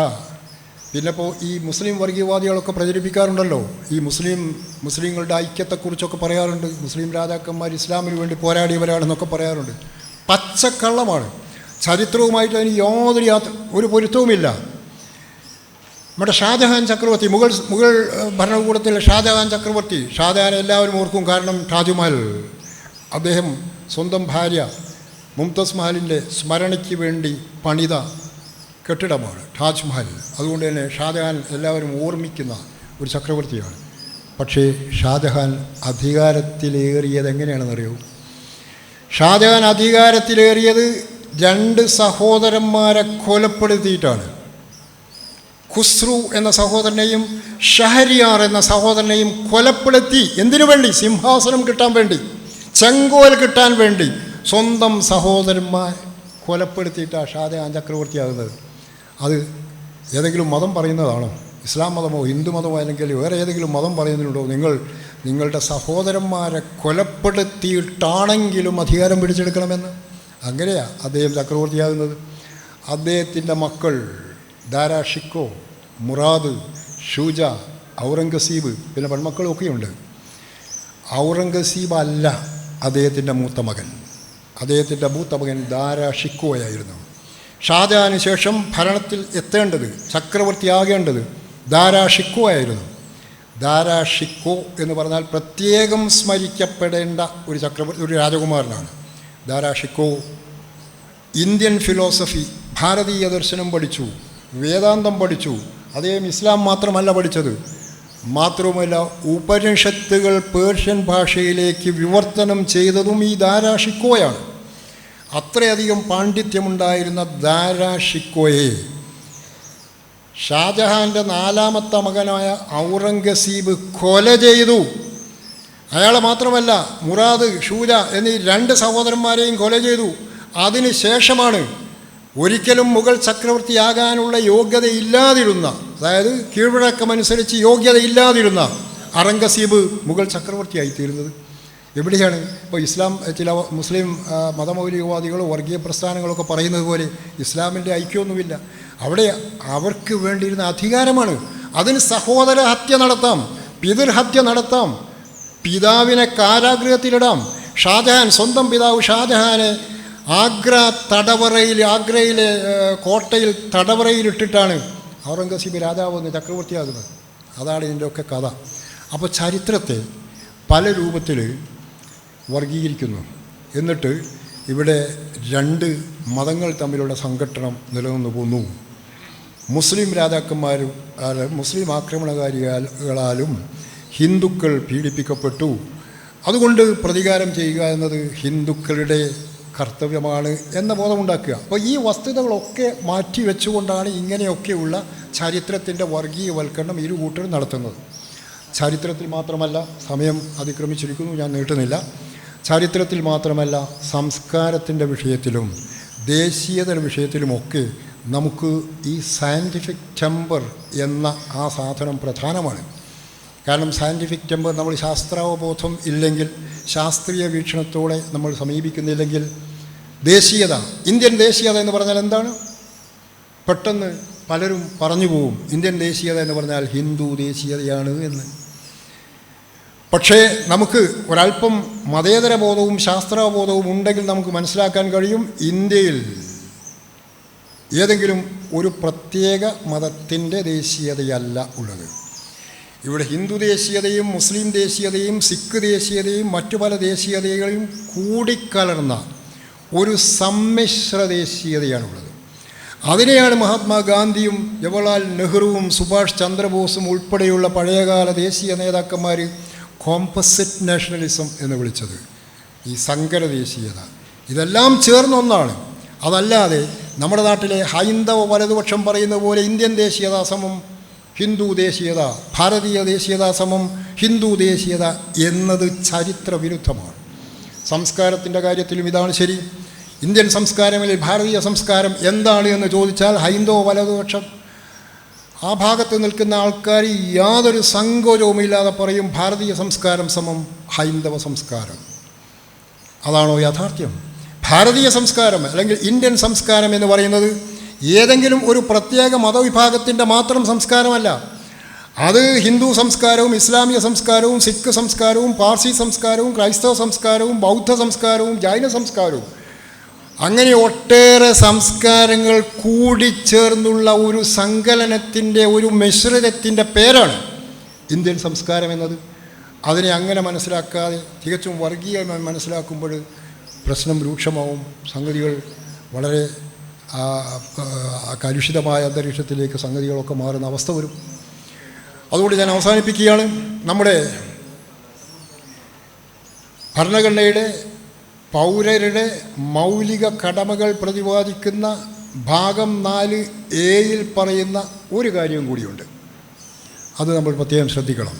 പിന്നെ ഇപ്പോൾ ഈ മുസ്ലിം വർഗീയവാദികളൊക്കെ പ്രചരിപ്പിക്കാറുണ്ടല്ലോ, ഈ മുസ്ലിങ്ങളുടെ ഐക്യത്തെക്കുറിച്ചൊക്കെ പറയാറുണ്ട്. മുസ്ലിം രാജാക്കന്മാർ ഇസ്ലാമിന് വേണ്ടി പോരാടിയവരാണെന്നൊക്കെ പറയാറുണ്ട്. പച്ചക്കള്ളമാണ്. ചരിത്രവുമായിട്ട് അതിന് ഒരു പൊരുത്തവുമില്ല. നമ്മുടെ ഷാജഹാൻ ചക്രവർത്തി, മുഗൾ ഭരണകൂടത്തിലെ ഷാജഹാൻ ചക്രവർത്തി, ഷാജഹാൻ എല്ലാവരും ഓർക്കും. കാരണം താജ്മഹൽ അദ്ദേഹം സ്വന്തം ഭാര്യ മുംതാസ് മഹലിൻ്റെ സ്മരണയ്ക്ക് വേണ്ടി പണിത കെട്ടിടമാണ് താജ്മഹൽ. അതുകൊണ്ട് തന്നെ ഷാജഹാൻ എല്ലാവരും ഓർമ്മിക്കുന്ന ഒരു ചക്രവർത്തിയാണ്. പക്ഷേ ഷാജഹാൻ അധികാരത്തിലേറിയത് എങ്ങനെയാണെന്നറിയോ? ഷാജഹാൻ അധികാരത്തിലേറിയത് 2 സഹോദരന്മാരെ കൊലപ്പെടുത്തിയിട്ടാണ്. ഖുസ്രു എന്ന സഹോദരനെയും ഷഹരിയാർ എന്ന സഹോദരനെയും കൊലപ്പെടുത്തി. എന്തിനു വേണ്ടി? സിംഹാസനം കിട്ടാൻ വേണ്ടി, ചെങ്കോൽ കിട്ടാൻ വേണ്ടി. സ്വന്തം സഹോദരന്മാർ കൊലപ്പെടുത്തിയിട്ടാണ് ഷാജഹാൻ ചക്രവർത്തിയാകുന്നത്. അത് ഏതെങ്കിലും മതം പറയുന്നതാണോ? ഇസ്ലാം മതമോ ഹിന്ദു മതമോ അല്ലെങ്കിൽ വേറെ ഏതെങ്കിലും മതം പറയുന്നുണ്ടോ? നിങ്ങളുടെ സഹോദരന്മാരെ കൊലപ്പെടുത്തിയിട്ടാണെങ്കിലും അധികാരം പിടിച്ചെടുക്കണമെന്ന്? അങ്ങനെയാണ് അദ്ദേഹം ചക്രവർത്തിയാകുന്നത്. അദ്ദേഹത്തിൻ്റെ മക്കൾ ദാരാ ഷിക്കോ, മുറാദ്, ഷൂജ, ഔറംഗസീബ്, പിന്നെ പെൺമക്കളൊക്കെയുണ്ട്. ഔറംഗസീബ് അല്ല അദ്ദേഹത്തിൻ്റെ മൂത്ത മകൻ. അദ്ദേഹത്തിൻ്റെ മൂത്ത മകൻ ദാരാ ഷിക്കോയായിരുന്നു. ഷാജഹാന് ശേഷം ഭരണത്തിൽ എത്തേണ്ടത്, ചക്രവർത്തിയാകേണ്ടത് ദാരാ ഷിക്കോ ആയിരുന്നു. ദാരാ ഷിക്കോ എന്ന് പറഞ്ഞാൽ പ്രത്യേകം സ്മരിക്കപ്പെടേണ്ട ഒരു രാജകുമാരനാണ്. ദാരാ ഷിക്കോ ഇന്ത്യൻ ഫിലോസഫി, ഭാരതീയ ദർശനം പഠിച്ചു, വേദാന്തം പഠിച്ചു. അദ്ദേഹം ഇസ്ലാം മാത്രമല്ല പഠിച്ചത്, മാത്രവുമല്ല ഉപനിഷത്തുകൾ പേർഷ്യൻ ഭാഷയിലേക്ക് വിവർത്തനം ചെയ്തതും ഈ ദാരാ ഷിക്കോയാണ്. അത്രയധികം പാണ്ഡിത്യമുണ്ടായിരുന്ന ദാരാ ഷിക്കോയെ ഷാജഹാൻ്റെ 4ാമത്തെ മകനായ ഔറംഗസീബ് കൊല ചെയ്തു. അയാളെ മാത്രമല്ല മുറാദ്, ഷൂജ എന്നീ 2 സഹോദരന്മാരെയും കൊല ചെയ്തു. അതിന് ശേഷമാണ് ഒരിക്കലും മുഗൾ ചക്രവർത്തിയാകാനുള്ള യോഗ്യതയില്ലാതിരുന്ന, അതായത് കീഴ്വഴക്കമനുസരിച്ച് യോഗ്യതയില്ലാതിരുന്ന ഔറംഗസീബ് മുഗൾ ചക്രവർത്തിയായിത്തീരുന്നത്. എവിടെയാണ് ഇപ്പോൾ ചില മുസ്ലിം മതമൗലികവാദികളോ വർഗീയ പ്രസ്ഥാനങ്ങളൊക്കെ പറയുന്നത് പോലെ ഇസ്ലാമിൻ്റെ ഐക്യമൊന്നുമില്ല. അവിടെ അവർക്ക് വേണ്ടിയിരുന്ന അധികാരമാണ്. അതിന് സഹോദര ഹത്യ നടത്താം, പിതൃഹത്യ നടത്താം, പിതാവിനെ കാരാഗൃഹത്തിലിടാം. സ്വന്തം പിതാവ് ഷാജഹാനെ ആഗ്രയിലെ കോട്ടയിൽ തടവറയിലിട്ടിട്ടാണ് ഔറംഗസീബ് രാജാവെന്ന് ചക്രവർത്തിയാകുന്നത്. അതാണ് ഇതിൻ്റെയൊക്കെ കഥ. അപ്പോൾ ചരിത്രത്തെ പല രൂപത്തിൽ വർഗീകരിക്കുന്നു. എന്നിട്ട് ഇവിടെ 2 മതങ്ങൾ തമ്മിലുള്ള സംഘട്ടനം നിലനിന്നു പോന്നു. മുസ്ലിം രാജാക്കന്മാരും മുസ്ലിം ആക്രമണകാരികളാലും ഹിന്ദുക്കൾ പീഡിപ്പിക്കപ്പെട്ടു. അതുകൊണ്ട് പ്രതികാരം ചെയ്യുക എന്നത് ഹിന്ദുക്കളുടെ കർത്തവ്യമാണ് എന്ന ബോധമുണ്ടാക്കുക. അപ്പോൾ ഈ വസ്തുതകളൊക്കെ മാറ്റി വെച്ചുകൊണ്ടാണ് ഇങ്ങനെയൊക്കെയുള്ള ചരിത്രത്തിൻ്റെ വർഗീയവൽക്കരണം ഇരു കൂട്ടരും നടത്തുന്നത്. ചരിത്രത്തിൽ മാത്രമല്ല, സമയം അതിക്രമിച്ചിരിക്കുന്നു, ഞാൻ നീട്ടുന്നില്ല. ചരിത്രത്തിൽ മാത്രമല്ല, സംസ്കാരത്തിൻ്റെ വിഷയത്തിലും ദേശീയതയുടെ വിഷയത്തിലുമൊക്കെ നമുക്ക് ഈ സയൻറ്റിഫിക് ടെമ്പർ എന്ന ആ സാധനം പ്രധാനമാണ്. കാരണം സയൻറ്റിഫിക് ടെമ്പർ, നമ്മൾ ശാസ്ത്രാവബോധം ഇല്ലെങ്കിൽ, ശാസ്ത്രീയ വീക്ഷണത്തോടെ നമ്മൾ സമീപിക്കുന്നില്ലെങ്കിൽ ദേശീയത, ഇന്ത്യൻ ദേശീയത എന്ന് പറഞ്ഞാൽ എന്താണ്? പെട്ടെന്ന് പലരും പറഞ്ഞു പോവും ഇന്ത്യൻ ദേശീയത എന്ന് പറഞ്ഞാൽ ഹിന്ദു ദേശീയതയാണ് എന്ന്. പക്ഷേ നമുക്ക് ഒരല്പം മതേതര ബോധവും ശാസ്ത്രബോധവും ഉണ്ടെങ്കിൽ നമുക്ക് മനസ്സിലാക്കാൻ കഴിയും, ഇന്ത്യയിൽ ഏതെങ്കിലും ഒരു പ്രത്യേക മതത്തിൻ്റെ ദേശീയതയല്ല ഉള്ളത്. ഇവിടെ ഹിന്ദു ദേശീയതയും മുസ്ലിം ദേശീയതയും സിഖ് ദേശീയതയും മറ്റു പല ദേശീയതകളും കൂടിക്കലർന്ന ഒരു സമ്മിശ്ര ദേശീയതയാണുള്ളത്. അതിനെയാണ് മഹാത്മാഗാന്ധിയും ജവഹർലാൽ നെഹ്റുവും സുഭാഷ് ചന്ദ്രബോസും ഉൾപ്പെടെയുള്ള പഴയകാല ദേശീയ നേതാക്കന്മാർ കോമ്പസിറ്റ് നാഷണലിസം എന്ന് വിളിച്ചത്. ഈ സങ്കര ദേശീയത ഇതെല്ലാം ചേർന്നൊന്നാണ്. അതല്ലാതെ നമ്മുടെ നാട്ടിലെ ഹൈന്ദവ വലതുപക്ഷം പറയുന്ന പോലെ ഇന്ത്യൻ ദേശീയത സമം ഹിന്ദു ദേശീയത, ഭാരതീയ ദേശീയത സമം ഹിന്ദു ദേശീയത എന്നത് ചരിത്ര വിരുദ്ധമാണ്. സംസ്കാരത്തിൻ്റെ കാര്യത്തിലും ഇതാണ് ശരി. ഇന്ത്യൻ സംസ്കാരങ്ങളിൽ ഭാരതീയ സംസ്കാരം എന്താണ് എന്ന് ചോദിച്ചാൽ ഹൈന്ദവ വലതുപക്ഷം ആ ഭാഗത്ത് നിൽക്കുന്ന ആൾക്കാർ യാതൊരു സങ്കോചവുമില്ലാതെ പറയും ഭാരതീയ സംസ്കാരം സമം ഹൈന്ദവ സംസ്കാരം. അതാണോ യാഥാർത്ഥ്യം? ഭാരതീയ സംസ്കാരം അല്ലെങ്കിൽ ഇന്ത്യൻ സംസ്കാരം എന്ന് പറയുന്നത് ഏതെങ്കിലും ഒരു പ്രത്യേക മതവിഭാഗത്തിൻ്റെ മാത്രം സംസ്കാരമല്ല. അത് ഹിന്ദു സംസ്കാരവും ഇസ്ലാമിക സംസ്കാരവും സിഖ് സംസ്കാരവും പാർസി സംസ്കാരവും ക്രൈസ്തവ സംസ്കാരവും ബൗദ്ധ സംസ്കാരവും ജൈന സംസ്കാരവും അങ്ങനെ ഒട്ടേറെ സംസ്കാരങ്ങൾ കൂടിച്ചേർന്നുള്ള ഒരു സങ്കലനത്തിൻ്റെ ഒരു മിശ്രിതത്തിൻ്റെ പേരാണ് ഇന്ത്യൻ സംസ്കാരം എന്നത്. അതിനെ അങ്ങനെ മനസ്സിലാക്കാതെ തികച്ചും വർഗീയമായി മനസ്സിലാക്കുമ്പോൾ പ്രശ്നം രൂക്ഷമാവും. സംഗതികൾ വളരെ കലുഷിതമായ അന്തരീക്ഷത്തിലേക്ക് സംഗതികളൊക്കെ മാറുന്ന അവസ്ഥ വരും. അതുകൊണ്ട് ഞാൻ അവസാനിപ്പിക്കുകയാണ്. നമ്മുടെ ഭരണഘടനയുടെ പൗരരുടെ മൗലിക കടമകൾ പ്രതിപാദിക്കുന്ന ഭാഗം 4A പറയുന്ന ഒരു കാര്യം കൂടിയുണ്ട്. അത് നമ്മൾ പ്രത്യേകം ശ്രദ്ധിക്കണം.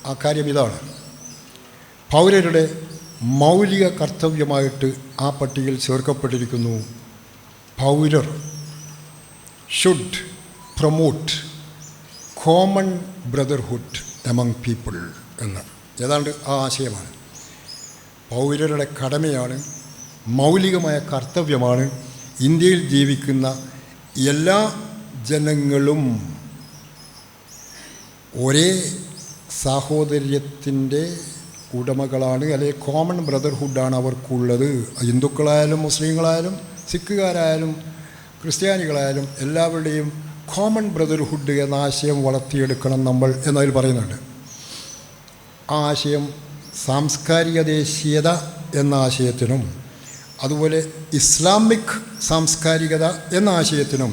ആ കാര്യം ഇതാണ്: പൗരരുടെ മൗലിക കർത്തവ്യമായിട്ട് ആ പട്ടികയിൽ ചേർക്കപ്പെട്ടിരിക്കുന്നു, പൗരർ should promote common brotherhood among people എന്ന്. ഏതാണ്ട് ആ ആശയമാണ്. പൗരരുടെ കടമയാണ്, മൗലികമായ കർത്തവ്യമാണ് ഇന്ത്യയിൽ ജീവിക്കുന്ന എല്ലാ ജനങ്ങളും ഒരേ സാഹോദര്യത്തിൻ്റെ ഉടമകളാണ്, അല്ലെങ്കിൽ കോമൺ ബ്രദർഹുഡാണ് അവർക്കുള്ളത്. ഹിന്ദുക്കളായാലും മുസ്ലിങ്ങളായാലും സിഖുകാരായാലും ക്രിസ്ത്യാനികളായാലും എല്ലാവരുടെയും കോമൺ ബ്രദർഹുഡ് എന്ന ആശയം വളർത്തിയെടുക്കണം നമ്മൾ എന്നതിൽ പറയുന്നുണ്ട്. ആ ആശയം സാംസ്കാരിക ദേശീയത എന്ന ആശയത്തിനും അതുപോലെ ഇസ്ലാമിക് സാംസ്കാരികത എന്ന ആശയത്തിനും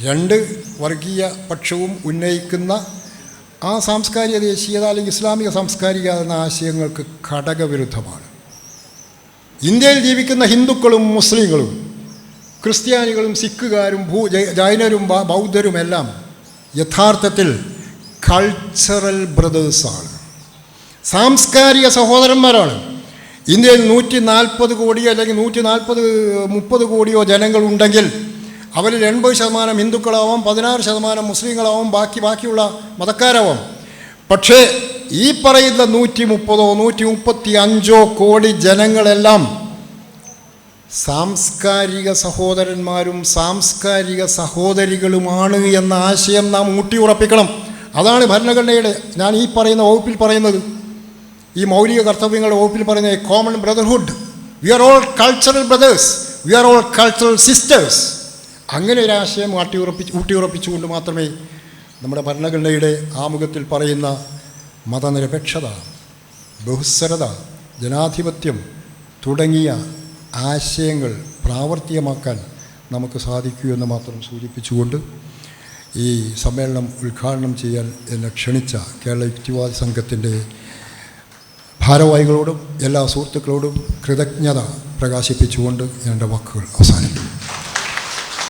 രണ്ട് വർഗീയ പക്ഷവും ഉന്നയിക്കുന്ന ആ സാംസ്കാരിക ദേശീയത അല്ലെങ്കിൽ ഇസ്ലാമിക സാംസ്കാരികത എന്ന ആശയങ്ങൾക്ക് ഘടകവിരുദ്ധമാണ്. ഇന്ത്യയിൽ ജീവിക്കുന്ന ഹിന്ദുക്കളും മുസ്ലിങ്ങളും ക്രിസ്ത്യാനികളും സിഖുകാരും ജൈനരും ബൗദ്ധരുമെല്ലാം യഥാർത്ഥത്തിൽ കൾച്ചറൽ ബ്രദേഴ്സാണ്, സാംസ്കാരിക സഹോദരന്മാരാണ്. ഇന്ത്യയിൽ 140 കോടിയോ അല്ലെങ്കിൽ 130 കോടിയോ ജനങ്ങളുണ്ടെങ്കിൽ അവരിൽ 80% ഹിന്ദുക്കളാവാം, 16% മുസ്ലിങ്ങളാവാം, ബാക്കിയുള്ള മതക്കാരാവാം. പക്ഷേ ഈ പറയുന്ന 130 135 കോടി ജനങ്ങളെല്ലാം സാംസ്കാരിക സഹോദരന്മാരും സാംസ്കാരിക സഹോദരികളുമാണ് എന്ന ആശയം നാം ഊട്ടിയുറപ്പിക്കണം. അതാണ് ഭരണഘടനയുടെ ഞാൻ ഈ പറയുന്ന വകുപ്പിൽ പറയുന്നത്, ഈ മൗലിക കർത്തവ്യങ്ങളുടെ വകുപ്പിൽ പറയുന്ന common brotherhood. We are all cultural brothers, we are all cultural sisters. അങ്ങനെ ഒരു ആശയം ഊട്ടിയുറപ്പിച്ചുകൊണ്ട് മാത്രമേ നമ്മുടെ ഭരണഘടനയുടെ ആമുഖത്തിൽ പറയുന്ന മതനിരപേക്ഷത, ബഹുസ്വരത, ജനാധിപത്യം തുടങ്ങിയ ആശയങ്ങൾ പ്രാവർത്തികമാക്കാൻ നമുക്ക് സാധിക്കൂ എന്ന് മാത്രം സൂചിപ്പിച്ചുകൊണ്ട് ഈ സമ്മേളനം ഉദ്ഘാടനം ചെയ്യാൻ എന്നെ ക്ഷണിച്ച കേരള യുക്തിവാദി സംഘത്തിൻ്റെ ഭാരവാഹികളോടും എല്ലാ സുഹൃത്തുക്കളോടും കൃതജ്ഞത പ്രകാശിപ്പിച്ചുകൊണ്ട് എൻ്റെ വാക്കുകൾ അവസാനിക്കും.